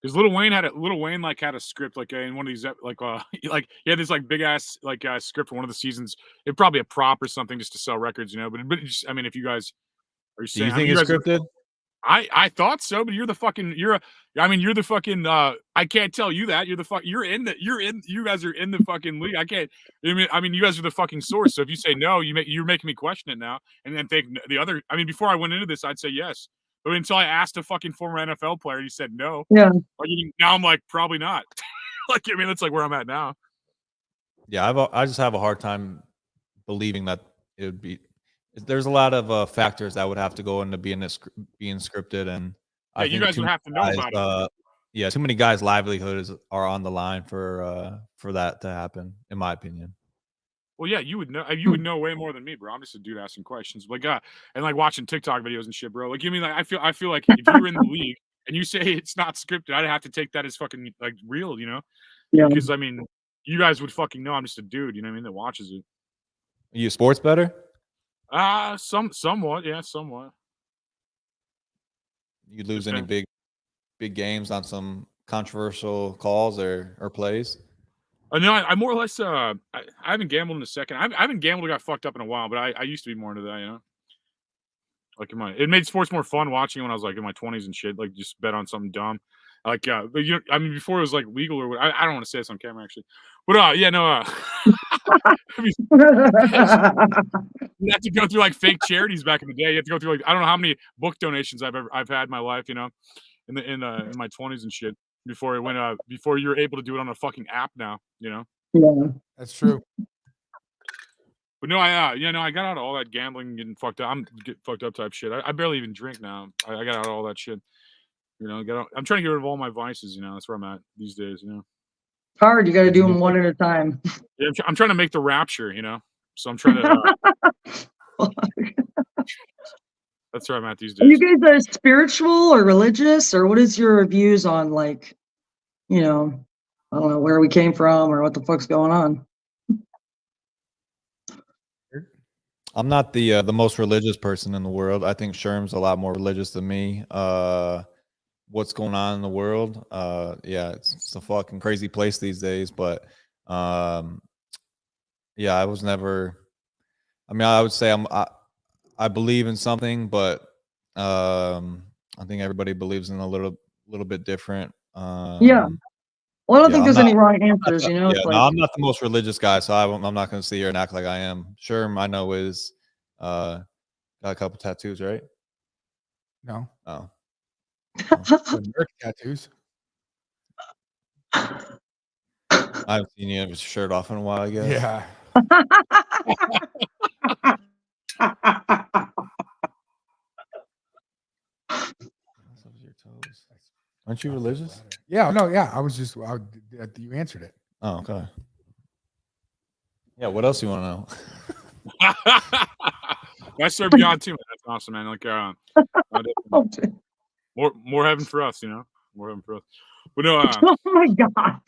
Because Lil Wayne had a script like in one of these like he had this like big ass like script for one of the seasons. It probably a prop or something just to sell records, you know. But just, I mean, if you guys are saying, do you think it's scripted? I thought so, but you're the fucking I can't tell you that. You guys are in the fucking league. I mean you guys are the fucking source. So if you say no, you're making me question it now. And then think the other, I mean, before I went into this, I'd say yes. But until I asked a fucking former NFL player, he said no. Yeah. Now I'm like, probably not. Like, I mean, that's like where I'm at now. Yeah, I just have a hard time believing that it would be. There's a lot of factors that would have to go into being scripted, and I you think guys too would many have to know guys, about it. yeah, too many guys' livelihoods are on the line for that to happen, in my opinion. Well, yeah, you would know. You Hmm. would know way more than me, bro. I'm just a dude asking questions, like, and like watching TikTok videos and shit, bro. Like, you mean like I feel like if you were in the league and you say it's not scripted, I'd have to take that as fucking like real, you know? Yeah. Because I mean, you guys would fucking know I'm just a dude, you know what I mean, that watches it. Are you a sports better? Somewhat, yeah, somewhat. You lose any Depends. big games on some controversial calls or plays? No, I more or less I haven't gambled in a second. I haven't gambled or got fucked up in a while, but I used to be more into that, you know. Like it made sports more fun watching when I was like in my 20s and shit. Like just bet on something dumb. Like but you know, I mean before it was like legal or what, I don't want to say this on camera actually. But yeah, no I mean, you have to go through like fake charities back in the day. You have to go through like I don't know how many book donations I've had in my life, you know, in my 20s and shit before it went before you're able to do it on a fucking app now, you know. Yeah. That's true. But no, I got out of all that gambling and getting fucked up. I'm get fucked up type shit. I barely even drink now. I got out of all that shit. You know, I'm trying to get rid of all my vices. You know, that's where I'm at these days. You know, It's hard. You got to do them one at a time. yeah, I'm trying to make the rapture. You know, so I'm trying to. That's where I'm at these Are you days. guys spiritual or religious, or what is your views on like, I don't know where we came from or what the fuck's going on? I'm not the most religious person in the world. I think Sherm's a lot more religious than me. What's going on in the world? Yeah, it's a fucking crazy place these days. But yeah, I was never. I mean, I would say I believe in something, but I think everybody believes in a little bit different. Yeah. Well, I don't Yeah, think I'm there's not. any wrong I'm not answers. the, It's yeah, no, like, I'm not the most religious guy, so I'm not going to sit here and act like I am. Sherm, I know is got a couple tattoos, right? No. Oh, American tattoos. I haven't seen you have his shirt off in a while, I guess. Yeah. Your toes. Aren't you religious? Yeah. No. Yeah. I was just. You answered it. Oh, okay. Yeah. What else you want to know? I serve God too, man. That's awesome, man. Like, more heaven for us, you know. More heaven for us. But no, oh my God.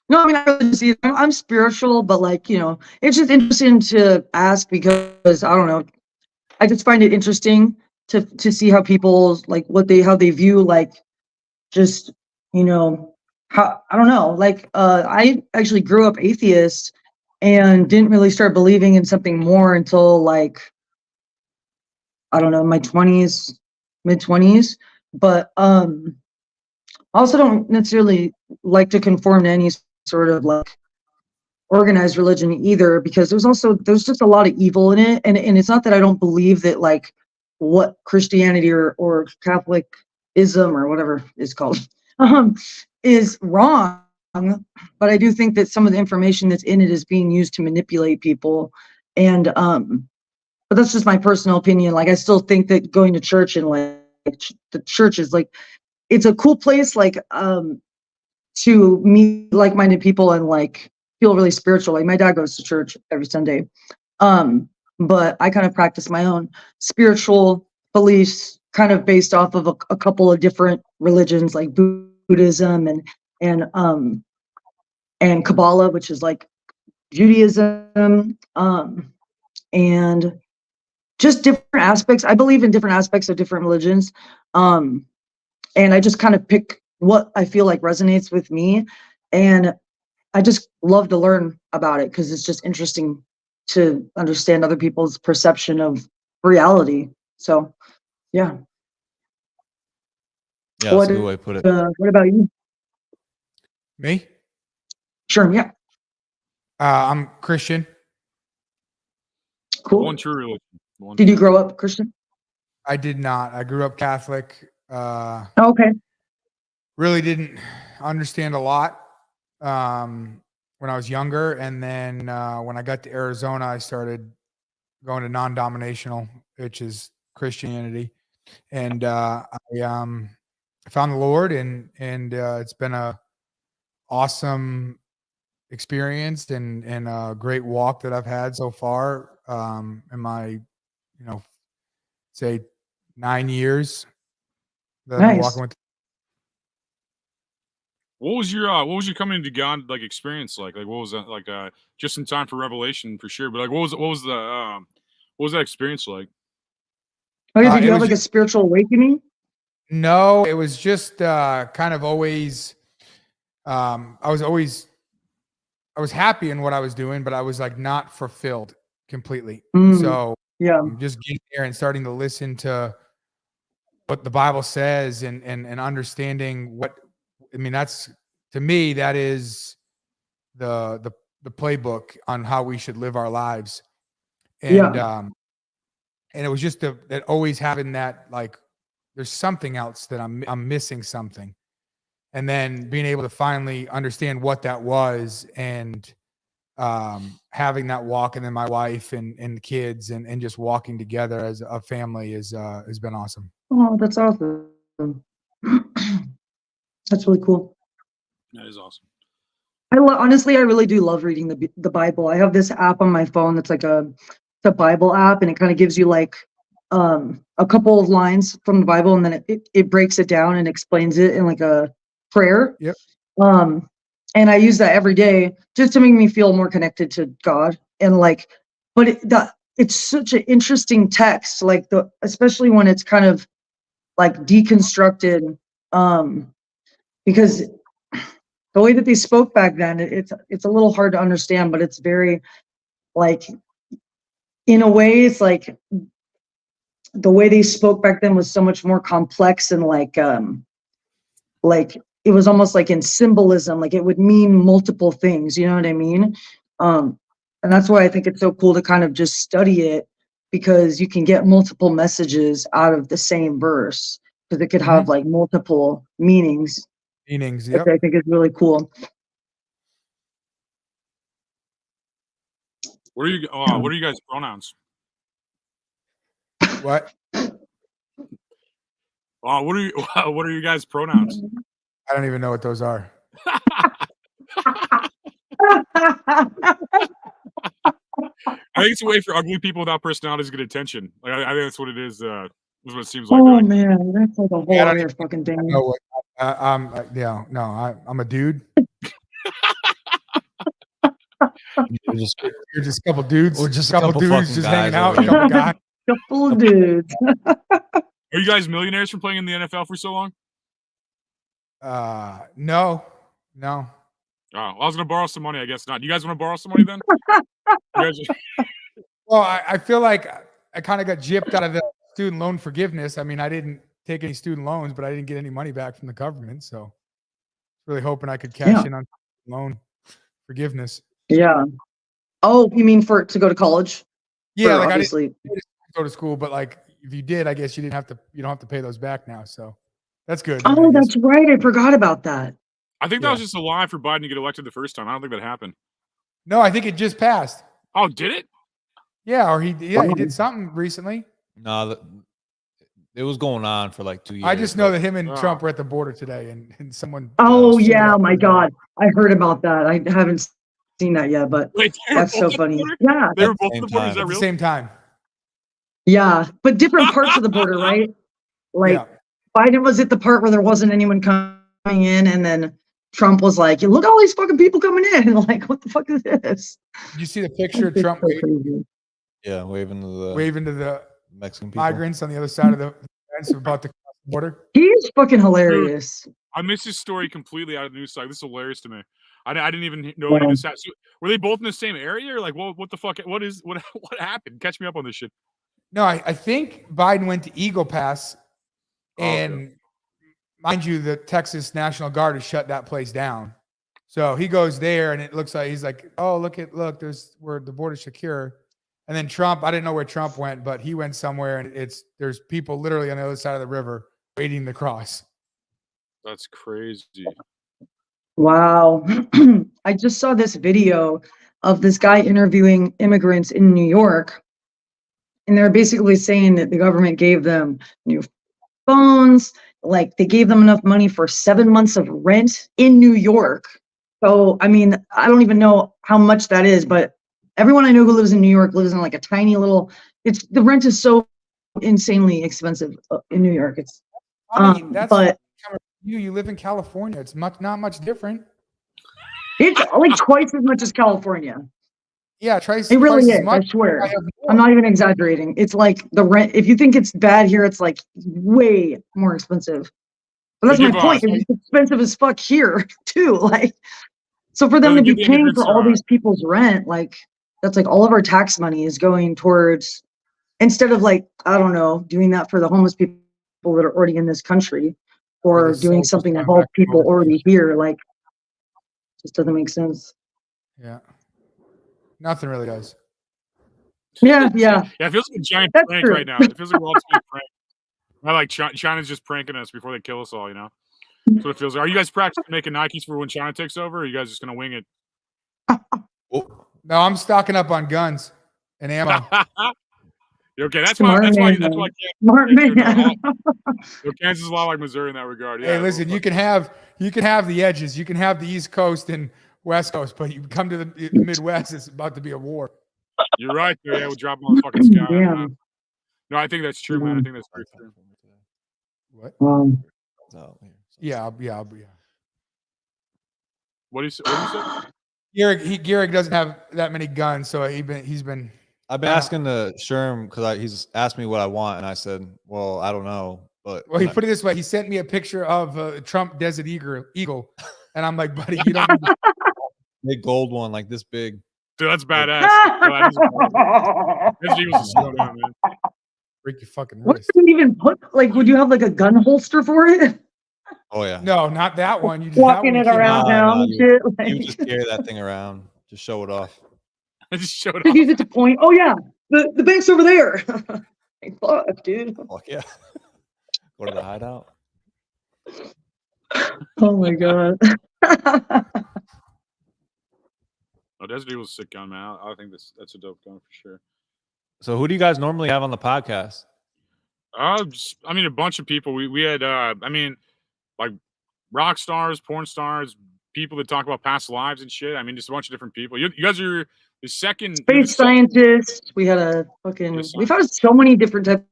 No, I mean, I really see, I'm spiritual, but like, it's just interesting to ask because I don't know. I just find it interesting to see how people like how they view like just, how, I don't know, like, I actually grew up atheist and didn't really start believing in something more until like, I don't know, my 20s, mid 20s. But, I also don't necessarily like to conform to any sort of like organized religion either, because there's just a lot of evil in it. And it's not that I don't believe that like what Christianity or Catholicism or whatever it's called is wrong, but I do think that some of the information that's in it is being used to manipulate people. And but that's just my personal opinion. Like I still think that going to church and like the church is like it's a cool place, like to meet like-minded people and like feel really spiritual. Like my dad goes to church every Sunday. But I kind of practice my own spiritual beliefs kind of based off of a couple of different religions like Buddhism and Kabbalah, which is like Judaism, and just different aspects. I believe in different aspects of different religions. And I just kind of pick what I feel like resonates with me. And I just love to learn about it because it's just interesting to understand other people's perception of reality. So, yeah. Yeah, that's a good way to put it. What about you? Me? Sure. Yeah. I'm Christian. Cool. one true religion. Did you grow up Christian? I did not. I grew up Catholic. Okay. Really didn't understand a lot when I was younger, and then when I got to Arizona, I started going to non-denominational, which is Christianity, and I I found the Lord, and it's been a awesome experience and a great walk that I've had so far in my, say 9 years that I've been Nice. walking with. What was your coming into God like experience like? Like what was that like? Just in time for revelation for sure. But like, what was that experience like? Oh, yeah, did It you have was like a spiritual awakening? No, it was just kind of always. I was happy in what I was doing, but I was like not fulfilled completely. Mm, So yeah. just getting there and starting to listen to what the Bible says and understanding what I mean. That's to me that is the playbook on how we should live our lives. And Yeah. and it was just that always having that like there's something else that I'm missing something. And then being able to finally understand what that was and having that walk, and then my wife and kids and just walking together as a family has been awesome. Oh, that's awesome. That's really cool. That is awesome. Honestly, I really do love reading the Bible. I have this app on my phone that's like the Bible app, and it kind of gives you like a couple of lines from the Bible, and then it breaks it down and explains it in like a prayer. Yep. And I use that every day just to make me feel more connected to God. And like, but it's such an interesting text, like especially when it's kind of like deconstructed, because the way that they spoke back then, it's a little hard to understand, but it's very like, in a way, it's like the way they spoke back then was so much more complex and like it was almost like in symbolism, like it would mean multiple things, you know what I mean? And that's why I think it's so cool to kind of just study it, because you can get multiple messages out of the same verse, because it could have like multiple meanings. Meanings. Which Yep. I think is really cool. What are you guys' pronouns? What? What are you guys' pronouns? I don't even know what those are. I think it's a way for ugly people without personalities to get attention. Like I think that's what it is. That's what it seems like. Oh Like, man, that's like a whole I don't other fucking thing. know what, I'm a dude. You're just a couple dudes. We're just a couple couple dudes fucking just guys hanging out. over A couple guys. Couple of dudes. are you guys millionaires from playing in the NFL for so long? No. Oh, I was gonna borrow some money. I guess not. You guys want to borrow some money then? Well, I feel like I kind of got gypped out of the student loan forgiveness. I mean, I didn't take any student loans, but I didn't get any money back from the government. So really hoping I could cash in on loan forgiveness. Yeah. Oh, you mean to go to college? Yeah, like obviously. I didn't go to school, but like if you did, I guess you don't have to pay those back now. So that's good. Oh, that's right. I forgot about that. I think that was just a lie for Biden to get elected the first time. I don't think that happened. No, I think it just passed. Oh, did it? Yeah, or he did something recently. No, it was going on for like 2 years. I just know that him and Trump were at the border today, and someone. Oh yeah, my God, I heard about that. I haven't seen that yet, but Wait, that's so funny. Yeah, they were both at the border. Is that At the real? same time. Yeah, but different parts of the border, right? Like Biden was at the part where there wasn't anyone coming in, and then Trump was like, "Look, all these fucking people coming in!" And like, what the fuck is this? Did you see the picture of Trump waving to the Mexican people. migrants on the other side of the fence about to cross the border? He's fucking hilarious. Dude, I missed his story completely out of the news cycle. This is hilarious to me. I didn't even know this. So were they both in the same area, or like what the fuck? What happened? Catch me up on this shit. No, I think Biden went to Eagle Pass, and mind you, the Texas National Guard has shut that place down. So he goes there, and it looks like he's like, "Oh, look, there's where the border's secure." And then Trump, I didn't know where Trump went, but he went somewhere, and there's people literally on the other side of the river waiting to cross. That's crazy. Wow. I just saw this video of this guy interviewing immigrants in New York. And they're basically saying that the government gave them new phones, like they gave them enough money for 7 months of rent in New York. So, I mean, I don't even know how much that is, but everyone I know who lives in New York lives in like a tiny little, the rent is so insanely expensive in New York. It's, I mean, that's but you live in California. It's not much different. it's like twice as much as California. Yeah, twice. It really twice is. as much. I swear. I have more. I'm not even exaggerating. It's like the rent. If you think it's bad here, it's like way more expensive. But that's They my give, point. It's expensive as fuck here too. Like, so for them they to be give the paying for immigrants, all these people's rent, like that's like all of our tax money is going towards, instead of like, I don't know, doing that for the homeless people that are already in this country, Or or the doing soldiers something to going help back people home. already here. Like, just doesn't make sense. Yeah. Nothing really does. Yeah, yeah. Yeah, it feels like a giant That's prank true. right now. It feels like we're all just being pranked. I like China's just pranking us before they kill us all, you know? That's what it feels like. Are you guys practicing making Nikes for when China takes over, or are you guys just going to wing it? No, I'm stocking up on guns and ammo. Okay, that's Smart why man. Kansas Smart man. Kansas is a lot like Missouri in that regard. Yeah, Hey, listen, you can have the edges. You can have the East Coast and West Coast, but you come to the Midwest, it's about to be a war. You're right. Yeah, we'll drop them on the fucking sky. Yeah. No, I think that's true, man. I think that's very true. What? What Yeah. do you say? Gehrig doesn't have that many guns, so he's been. I've been asking the Sherm because he's asked me what I want, and I said, "Well, I don't know." But Well, he put it this way: he sent me a picture of a Trump Desert Eagle, and I'm like, "Buddy, you don't need a big gold one like this big." Dude, that's badass. This Eagles is so good, man. Break your fucking What wrist. would you even put? Like, would you have like a gun holster for it? Oh yeah. No, not that one. You just Walking it around town and shit. You would just carry that thing around, just show it off. I just showed Just off. use it to point. Oh yeah, the bank's over there. Like, fuck, dude. Fuck yeah. Go to the hideout. Oh my god. Oh, Desert Eagle's a sick gun, man. I think that's a dope gun for sure. So who do you guys normally have on the podcast? I mean, a bunch of people. We had, I mean, like rock stars, porn stars, people that talk about past lives and shit. I mean, just a bunch of different people. You guys are the second Space scientist. We had a fucking. We've had so many different types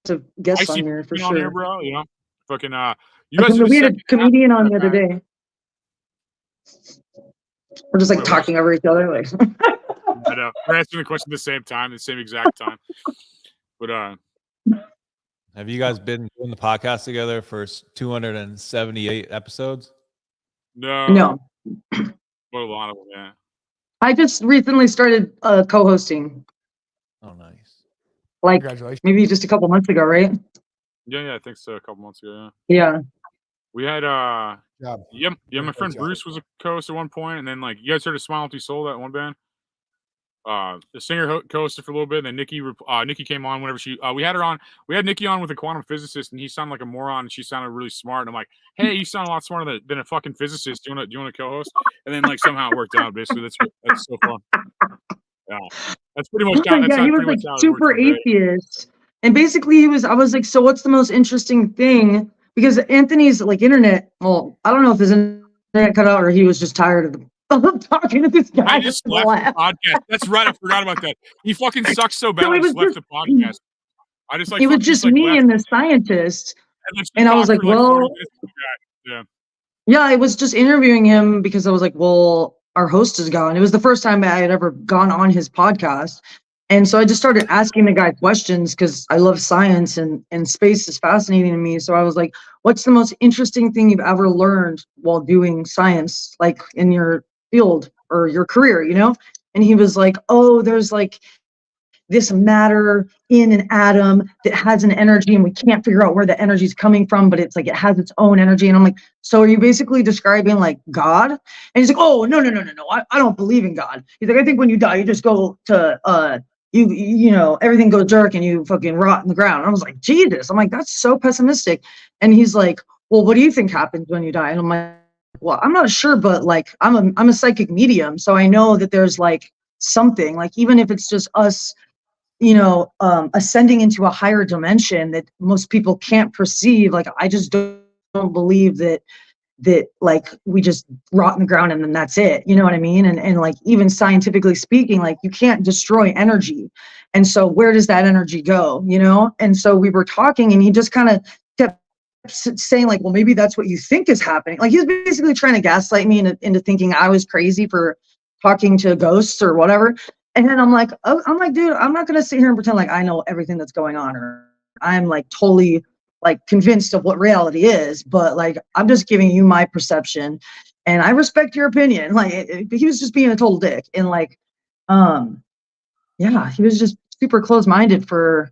of guests on here for sure. Here, bro. You know, fucking. You guys. We had a comedian on the other day. We're just like talking over each other, like. I know. We're answering the question at the same time, the same exact time. But have you guys been doing the podcast together for 278 episodes? No. But a lot of them, yeah. I just recently started co-hosting. Oh, nice. Like Congratulations. maybe just a couple months ago, right? Yeah, I think so. A couple months ago, Yeah. We had my friend Bruce was a co-host at one point, and then like you guys heard of Smile Empty Soul, that one band. The singer co-hosted for a little bit, and then Nikki came on whenever we had her on. We had Nikki on with a quantum physicist, and he sounded like a moron, and she sounded really smart. And I'm like, hey, you sound a lot smarter than a fucking physicist. Do you want to co-host? And then like somehow it worked out. Basically, that's so fun. Yeah, that's pretty much. He was like super atheist, and basically I was like, so what's the most interesting thing? Because Anthony's like internet. Well, I don't know if his internet cut out or he was just tired of talking to this guy. I just left the podcast. That's right. I forgot about that. He fucking sucks so bad. So I just left the podcast. I just like it was just me and the scientist, and I was like, well, yeah, I was just interviewing him because I was like, well, our host is gone. It was the first time I had ever gone on his podcast. And so I just started asking the guy questions because I love science and space is fascinating to me. So I was like, what's the most interesting thing you've ever learned while doing science, like in your field or your career, you know? And he was like, oh, there's like this matter in an atom that has an energy and we can't figure out where the energy is coming from, but it's like it has its own energy. And I'm like, so are you basically describing like God? And he's like, oh, no. I don't believe in God. He's like, I think when you die, you just go to you know, everything goes dark and you fucking rot in the ground. And I was like, Jesus. I'm like, that's so pessimistic. And he's like, well, what do you think happens when you die? And I'm like, well, I'm not sure, but like I'm a psychic medium, so I know that there's like something, like even if it's just us, you know, ascending into a higher dimension that most people can't perceive. Like I just don't don't believe that like we just rot in the ground and then that's it. You know what I mean? And like even scientifically speaking, like you can't destroy energy. And so where does that energy go? You know? And so we were talking and he just kind of kept saying like, well, maybe that's what you think is happening. Like he was basically trying to gaslight me into thinking I was crazy for talking to ghosts or whatever. And then I'm like, dude, I'm not going to sit here and pretend like I know everything that's going on, or I'm like totally like convinced of what reality is, but like I'm just giving you my perception and I respect your opinion. Like he was just being a total dick. And like yeah, he was just super close-minded for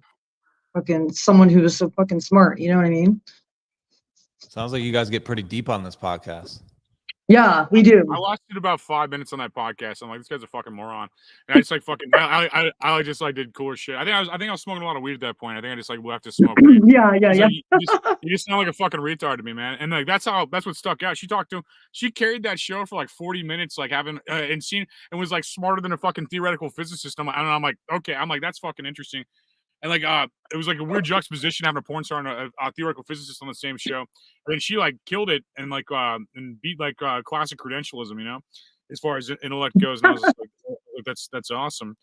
fucking someone who was so fucking smart, you know what I mean? Sounds like you guys get pretty deep on this podcast. Yeah, we do. I lasted about 5 minutes on that podcast. I'm like, this guy's a fucking moron. And I just like fucking, I just like did cooler shit. I think I was smoking a lot of weed at that point. I think I just like left to smoke weed. Yeah. Like, you just sound like a fucking retard to me, man. And like that's what stuck out. She carried that show for like 40 minutes, like having and was like smarter than a fucking theoretical physicist. I'm like, okay, I'm like that's fucking interesting. And like it was like a weird juxtaposition having a porn star and a theoretical physicist on the same show. And then she like killed it and like and beat like classic credentialism, you know, as far as intellect goes. And I was just like, that's awesome.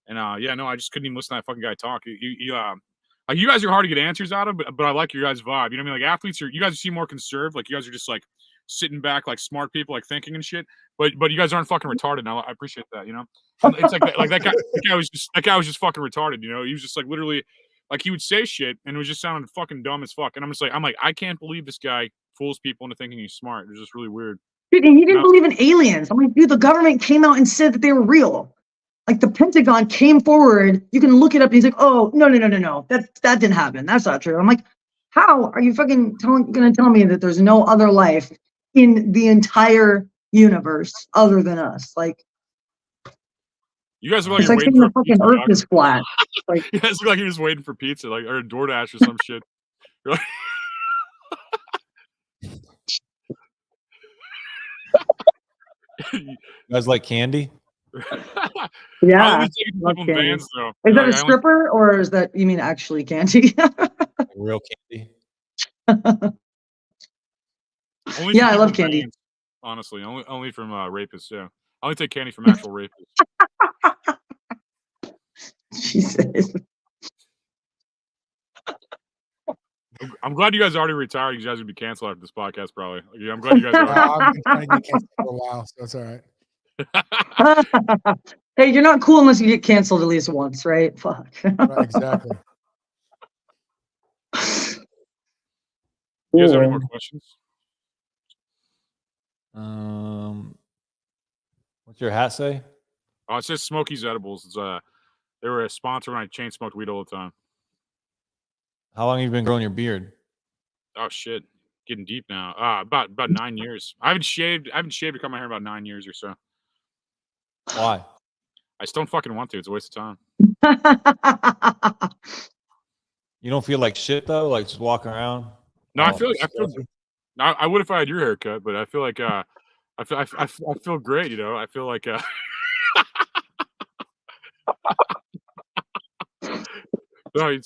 And yeah, no, I just couldn't even listen to that fucking guy talk. Like you guys are hard to get answers out of, but I like your guys' vibe. You know what I mean? Like athletes you guys seem more conserved. Like you guys are just like sitting back, like smart people, like thinking and shit. But you guys aren't fucking retarded. Now I appreciate that, you know. It's like that guy was just fucking retarded, you know. He was just like literally, like he would say shit and it was just sounding fucking dumb as fuck. And I'm like, I can't believe this guy fools people into thinking he's smart. It's just really weird. Dude, and he didn't believe in aliens. I'm like, dude, the government came out and said that they were real. Like the Pentagon came forward. You can look it up. And he's like, oh, no. That didn't happen. That's not true. I'm like, how are you fucking going to tell me that there's no other life in the entire universe other than us? Like, you guys are like, it's like saying the fucking Earth is flat. Like, you guys look like you're just waiting for pizza, like or a DoorDash or some shit. You're like, You guys like candy? yeah. Love vans, though. Is that like, a stripper or is that you mean actually candy? Real candy? Yeah, I love candy. Vans, honestly, only from rapists. Yeah, I only take candy from actual rapists. Jesus. I'm glad you guys already retired. You guys would be canceled after this podcast, probably. Yeah, I'm glad you guys are. I've been trying to get canceled for a while, so it's all right. Hey, you're not cool unless you get canceled at least once, right? Fuck. Right, exactly. You guys have any more questions? What's your hat say? Oh, it says Smokies Edibles. It's they were a sponsor when I chain smoked weed all the time. How long have you been growing your beard? Oh shit, getting deep now. About 9 years. I haven't shaved to cut my hair in about 9 years or so. Why? I just don't fucking want to. It's a waste of time. You don't feel like shit though, like just walking around? No, I feel I would if I had your haircut, but I feel like I feel great, you know. I feel like no, I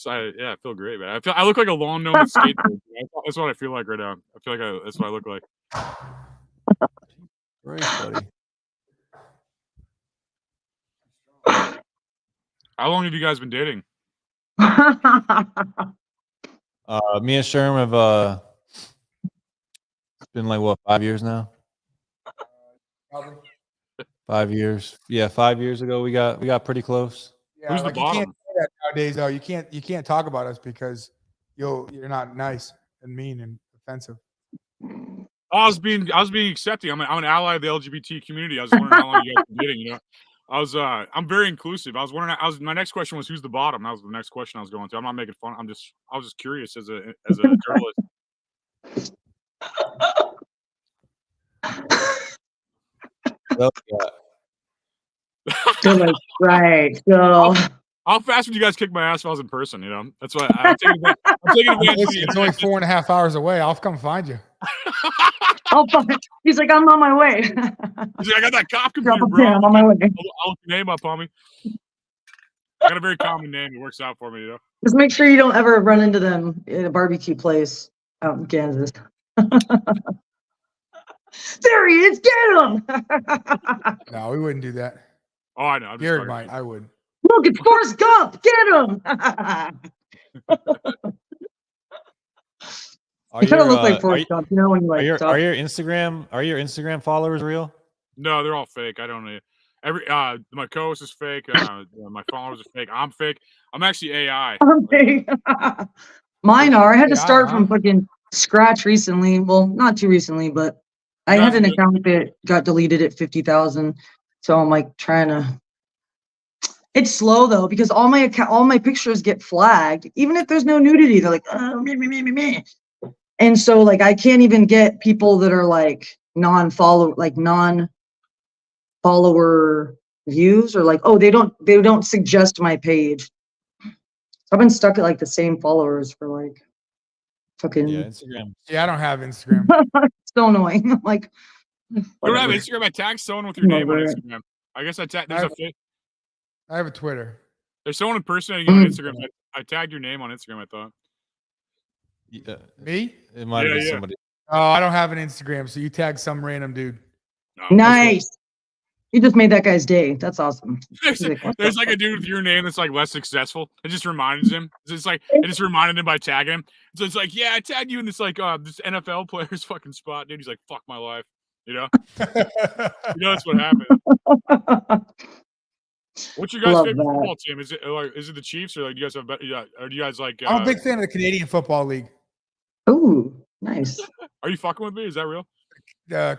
feel great, man. I look like a lawn gnome with skateboard. That's what I feel like right now. I feel like that's what I look like. Great, buddy. How long have you guys been dating? Me and Sherman have it's been like what, 5 years now? 5 years. Yeah, 5 years ago we got pretty close. Yeah, Who's like the you can't bottom? say that nowadays though. You can't talk about us because you're not nice and mean and offensive. I was being accepting. I'm an ally of the LGBT community. I was wondering how long you guys been dating. You know, I'm very inclusive. I was wondering. My next question was who's the bottom. That was the next question I was going to. I'm not making fun. I was just curious as a journalist. Well, yeah. Right. So How fast would you guys kick my ass if I was in person? You know, that's why I'm taking advantage. Listen, it's only 4.5 hours away. I'll come find you. he's like, I'm on my way. He's like, I got that cop Drop computer, a bro. pin, I'm on my way. I'll look your name up, homie. I got a very common name. It works out for me, you know. Just make sure you don't ever run into them at a barbecue place out in Kansas. There he is. Get him. No, we wouldn't do that. Oh, I know. I'm just Gehrig talking might. shit. I would. Look, it's Forrest Gump. Get him. Are You kind of your look like are, Forrest Gump, you know, when you are like your talk. are your Instagram followers real? No, they're all fake. I don't know. My co-host is fake. My followers are fake. I'm fake. I'm actually AI. Okay. Mine are. I had to AI, start huh? from fucking scratch recently. Well, not too recently, but I You had guys an are- account that got deleted at 50,000. So I'm like trying to. It's slow though because all my pictures get flagged, even if there's no nudity. They're like, oh, me. And so like I can't even get people that are like non-follower views or like, oh, they don't suggest my page. I've been stuck at like the same followers for like fucking. Yeah, Instagram. Yeah, I don't have Instagram. It's so annoying. I'm like, You don't have whatever. Instagram. I tagged someone with your name on Over it. Instagram. I guess I tagged. I have a Twitter. There's someone impersonating you on Mm. Instagram. I tagged your name on Instagram. I thought. Yeah, Me? it might have been Yeah. somebody. Oh, I don't have an Instagram. So you tag some random dude. No. Nice. You just made that guy's day. That's awesome. There's, He's like, what there's the like a fuck? dude with your name that's like less successful. It just reminds him. It just reminded him by tagging him. So it's like, yeah, I tagged you in this like this NFL player's fucking spot, dude. He's like, fuck my life. You know? That's what happened. What's your guys' Love favorite that. football team? Is it the Chiefs or like do you guys have or do you guys like I'm a big fan of the Canadian Football League. Ooh, nice. Are you fucking with me? Is that real?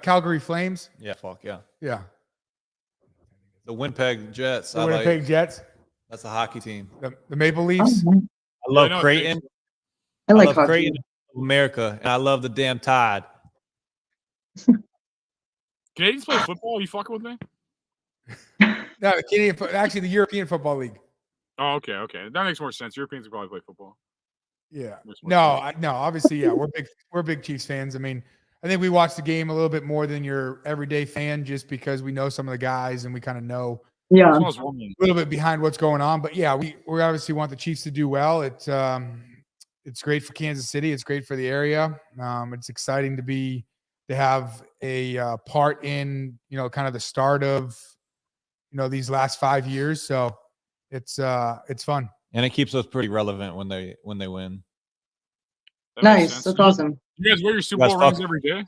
Calgary Flames. Yeah, fuck yeah. Yeah. The Winnipeg Jets. The Winnipeg Jets. That's a hockey team. The Maple Leafs. Oh, I love know, Creighton. I like love hockey. Creighton, America, and I love the damn Tide. Canadians play football? Are you fucking with me? No, actually the European Football League. Oh, okay. That makes more sense. Europeans probably play football. Yeah. Makes more sense. No, obviously, yeah, we're big Chiefs fans. I mean, I think we watch the game a little bit more than your everyday fan just because we know some of the guys and we kind of know Yeah. That's what I was wondering. a little bit behind what's going on. But yeah, we obviously want the Chiefs to do well. It's great for Kansas City. It's great for the area. It's exciting to have a part in, kind of the start of, these last 5 years. So it's fun. And it keeps us pretty relevant when they win. That makes Nice. sense. That's awesome. You guys wear your Super guys Bowl rings fuck- every day?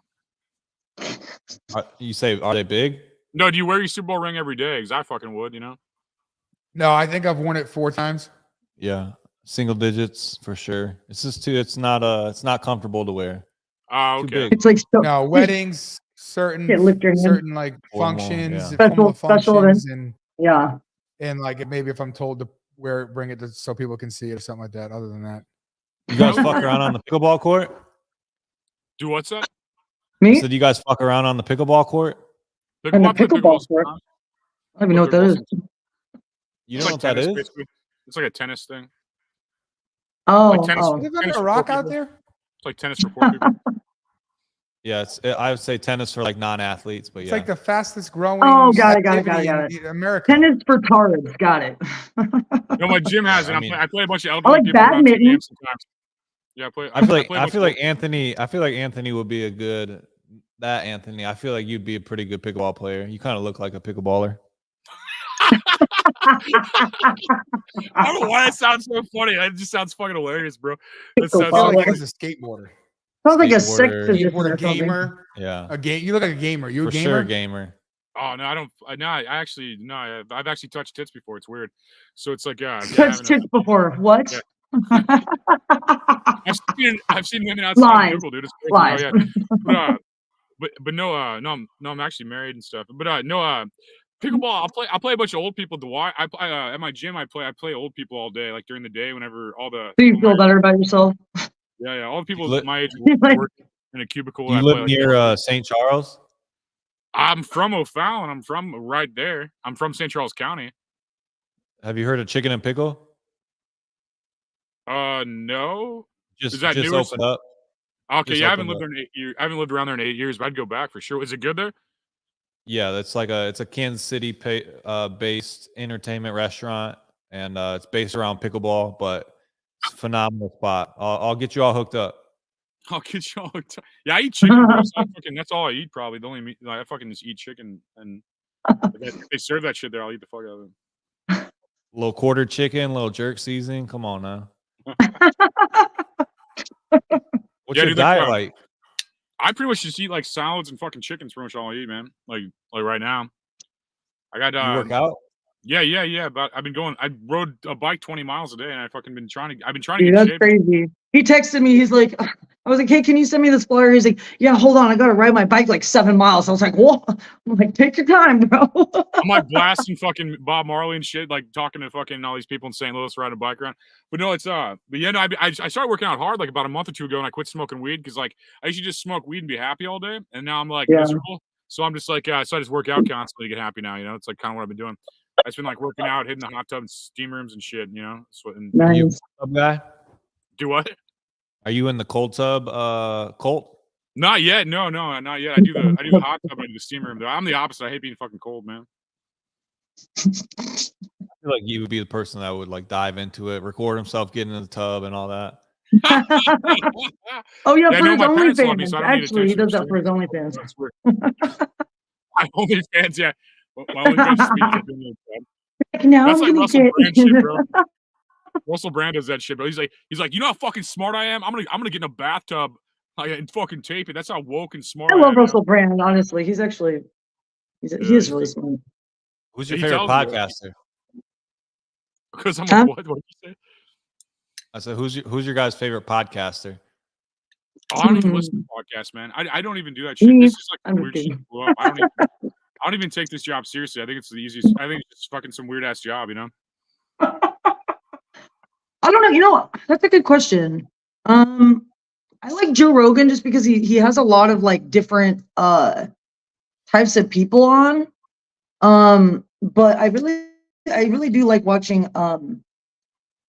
You say, are they big? No, do you wear your Super Bowl ring every day? Because I fucking would, No, I think I've worn it 4 times. Yeah, single digits for sure. It's just too. It's not comfortable to wear. Oh, Too okay. big. It's like so, No, weddings, Can't lift your hand. certain like Formal, functions, yeah. formal Special functions, events. Yeah. and like maybe if I'm told to bring it so people can see it or something like that. Other than that, You guys fuck around on the pickleball court? Do what's that? Me? So do you guys fuck around on the pickleball court? And the I play pickleball court. sometimes. I don't even know what that is. You It's know like what that tennis, is? basically. It's like a tennis thing. Oh, Like tennis. oh. is there Tennis a for rock poor out people. there? It's like tennis for poor people. Yeah, I would say tennis for like non-athletes, but It's yeah. like the fastest growing. Oh, got it. activity in America. Tennis for tards. Got it. No, my gym has it. I mean- I play a bunch of I elderly like people around badminton. games sometimes. Yeah, I play. I feel like play a I bunch feel of- like Anthony. I feel like Anthony would be a good. That Anthony. I feel like you'd be a pretty good pickleball player. You kind of look like a pickleballer. I don't know why that sounds so funny. It just sounds fucking hilarious, bro. That I sounds feel Pickleballer. like so he was a skateboarder. Sounds like a sex Skateboarder. position Skateboarder, or something. gamer. Yeah, You look like a gamer. You a for gamer? sure, gamer. Oh no, I don't. No, I actually no. I've actually touched tits before. It's weird. So it's like yeah. Touched tits before. What? Yeah. I've seen women outside Lies. Google, dude. It's crazy. Lies. Oh, yeah. But no, I'm actually married and stuff. But no, pickleball. I'll play a bunch of old people. At my gym, I play old people all day, like during the day, whenever all the. Do you feel better about yourself? Yeah. All the people li- my age Like- work in a cubicle. Do you and I live play, like, near St. Charles? I'm from O'Fallon. I'm from right there. I'm from St. Charles County. Have you heard of Chicken and Pickle? No. Just Is that newer? opened up. Okay, Just yeah, I haven't opened lived there in 8 years. I haven't lived around there in 8 years, but I'd go back for sure. Is it good there? Yeah, that's like it's a Kansas City based entertainment restaurant, and it's based around pickleball, but it's a phenomenal spot. I'll get you all hooked up. I'll get you all the time. Yeah, I eat chicken, bro. So that's all I eat probably. The only meat, like, I fucking just eat chicken, and if they serve that shit there, I'll eat the fuck out of it. Little quarter chicken, little jerk seasoning. Come on now. What's Yeah, your dude, diet like? I pretty much just eat like salads and fucking chicken's pretty much all I eat, man. Like right now. I got You work out? Yeah. But I rode a bike 20 miles a day, and I've been trying to Dude, get in that's shape. crazy. He texted me. He's like, I was like, hey, can you send me this flyer? He's like, yeah, hold on. I got to ride my bike like 7 miles. I was like, what? I'm like, take your time, bro. I'm like blasting fucking Bob Marley and shit, like talking to fucking all these people in St. Louis riding a bike around. But no, but yeah, no, I started working out hard like about a month or two ago, and I quit smoking weed because like I used to just smoke weed and be happy all day, and now I'm like miserable. So I'm just like, so I just work out constantly to get happy now. You know, it's like kind of what I've been doing. I've just been like working out, hitting the hot tub and steam rooms and shit. You know, sweating. Are you a Nice. cold tub guy? Do what? Are you in the cold tub, Colt? Not yet. No, not yet. I do the hot tub. I do the steam room. I'm the opposite. I hate being fucking cold, man. I feel like you would be the person that would like dive into it, record himself getting in the tub and all that. Oh, yeah, Yeah, for no, his my parents love me, OnlyFans. so I don't need Actually, he attention does or that for his shit. OnlyFans. That's weird. My OnlyFans, yeah. My OnlyFans just means I'm in there, Like, now that's I'm like gonna Russell get. Brand shit, bro. Russell Brand does that shit, bro. He's like, you know how fucking smart I am? I'm gonna get in a bathtub and fucking tape it. That's how woke and smart I I love am. Russell Brand, honestly. He's actually, he is really smart. Who's your He favorite tells me that. podcaster? Because I'm Huh? a what? What did you say? I said, who's your guys' favorite podcaster? Oh, I don't even listen to podcasts, man. I don't even do that shit. Me, This is like I'm weird just shit kidding. to blow up. I don't even take this job seriously. I think it's the easiest. I think it's just fucking some weird ass job, you know? I don't know. You know, that's a good question. I like Joe Rogan just because he has a lot of like different types of people on. But I really do like watching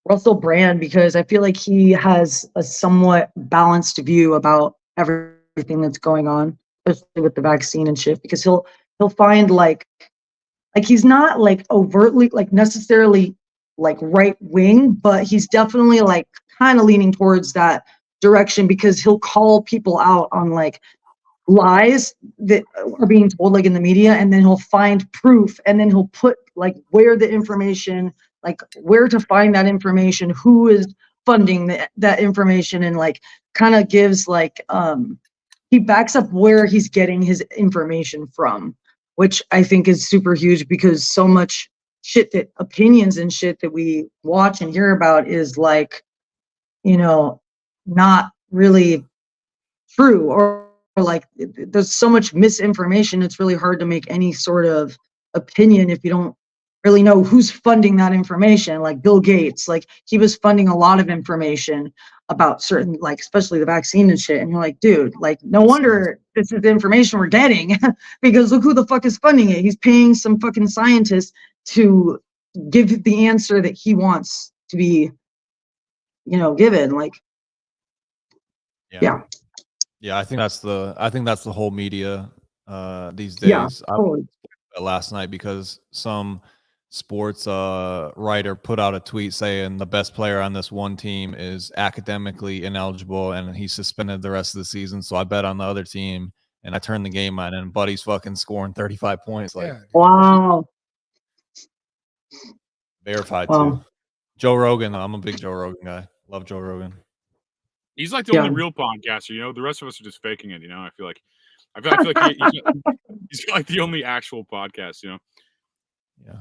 Russell Brand because I feel like he has a somewhat balanced view about everything that's going on, especially with the vaccine and shit. Because he'll find like he's not like overtly like necessarily like right wing, but he's definitely like kind of leaning towards that direction because he'll call people out on like lies that are being told like in the media, and then he'll find proof, and then he'll put like where the information, like where to find that information, who is funding that information, and like kind of gives like he backs up where he's getting his information from, which I think is super huge because so much shit that opinions and shit that we watch and hear about is like, you know, not really true, or like there's so much misinformation. It's really hard to make any sort of opinion if you don't really know who's funding that information. Like Bill Gates, like he was funding a lot of information about certain, like especially the vaccine and shit. And you're like, dude, like no wonder this is the information we're getting because look who the fuck is funding it. He's paying some fucking scientist to give the answer that he wants to be, you know, given. Like, yeah. Yeah, I think that's the whole media these Yeah, days. totally. Last night because some sports writer put out a tweet saying the best player on this one team is academically ineligible and he's suspended the rest of the season. So I bet on the other team and I turned the game on and Buddy's fucking scoring 35 points. Like, wow. Verified Wow. too. Joe Rogan, I'm a big Joe Rogan guy. Love Joe Rogan. He's like the only real podcaster, you know. The rest of us are just faking it, you know. I feel like he's like the only actual podcast, you know. Yeah,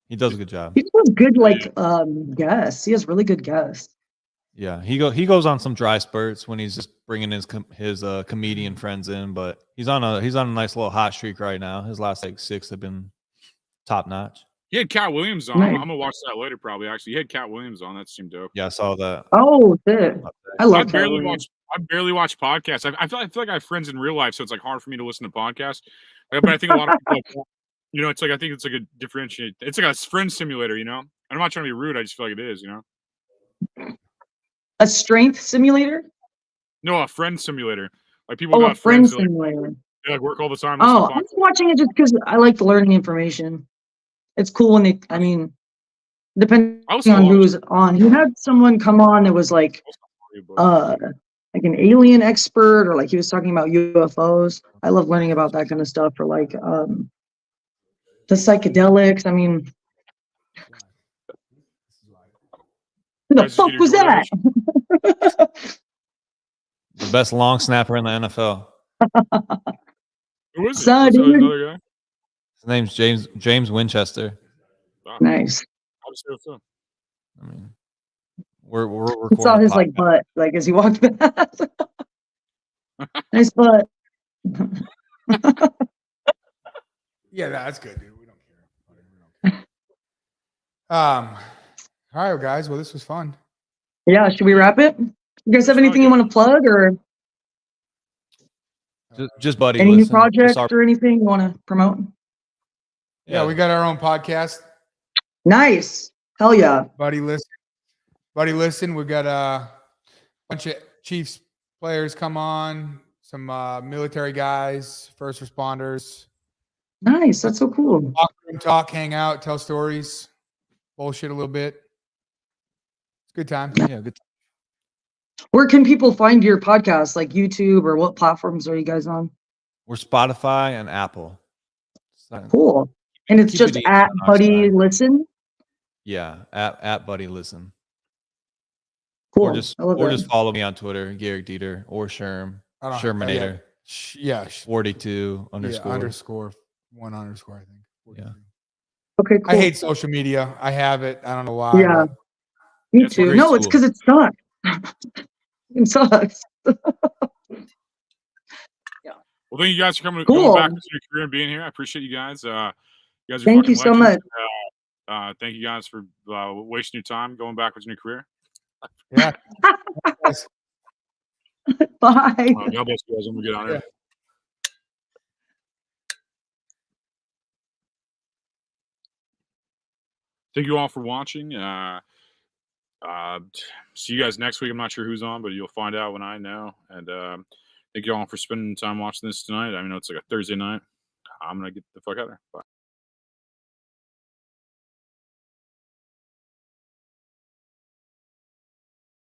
he does a good job. He does good, like guests. He has really good guests. Yeah, he goes on some dry spurts when he's just bringing his comedian friends in, but he's on a nice little hot streak right now. His last like 6 have been top notch. He had Cat Williams on. I'm gonna watch that later, probably. Actually, he had Cat Williams on. That seemed dope. Yeah, I saw that. Oh, shit. I love Cat barely Williams. I barely watch podcasts. I feel like I have friends in real life, so it's like hard for me to listen to podcasts. But I think a lot of people, you know, it's like I think it's like a differentiate. It's like a friend simulator, you know. And I'm not trying to be rude. I just feel like it is, you know. A strength simulator? No, a friend simulator. Like people Oh, got a friend friends that, simulator. they like work all the time. Oh, I'm watching it just because I like learning information. It's cool when I mean, depending on who's on. You had someone come on that was like, like an alien expert, or like he was talking about UFOs. I love learning about that kind of stuff, or like the psychedelics. I mean, who the Guys, just fuck get your was that? DoorDash. The best long snapper in the NFL. Who is it? Son, That's dude. another guy. His name's James Winchester. Wow. Nice. I'll just say what's up. I mean, we're I recording saw a his like podcast. butt, like as he walked past. Nice butt. Yeah, that's good, dude. We don't care. We don't care. All right, guys. Well, this was fun. Yeah, should we wrap it? You guys have It's anything you fun, want to plug, or Just buddy, any new listen. projects Just our, or anything you want to promote? Yeah, we got our own podcast. Nice. Hell yeah. Buddy, listen. We got a bunch of Chiefs players come on, some military guys, first responders. Nice. That's so cool. Talk, hang out, tell stories, bullshit a little bit. It's a good time. yeah, good. Where can people find your podcast? Like YouTube, or what platforms are you guys on? We're Spotify and Apple. So, Cool. And it's keep just it easy at on our Buddy side. Listen. Yeah, at buddy listen. Cool. Or just I love that. follow me on Twitter, Gehrig Dieter, or Sherm. I don't have that Shermanator. Yeah. 42 underscore. Underscore 1 underscore, I think. 42. Yeah. Okay, cool. I hate social media. I have it. I don't know why. Yeah. but Me It's too. great No, it's tool. because it sucks. It sucks. Well, thank you guys for coming Cool. going back into your career and being here. I appreciate you guys. You guys are Thank fucking you so legends. much. Thank you guys for wasting your time going backwards in your career. Yeah. Bye. God bless you guys. I'm gonna get on here. Thank you all for watching. See you guys next week. I'm not sure who's on, but you'll find out when I know. And thank you all for spending time watching this tonight. I know it's like a Thursday night. I'm gonna get the fuck out of there. Bye.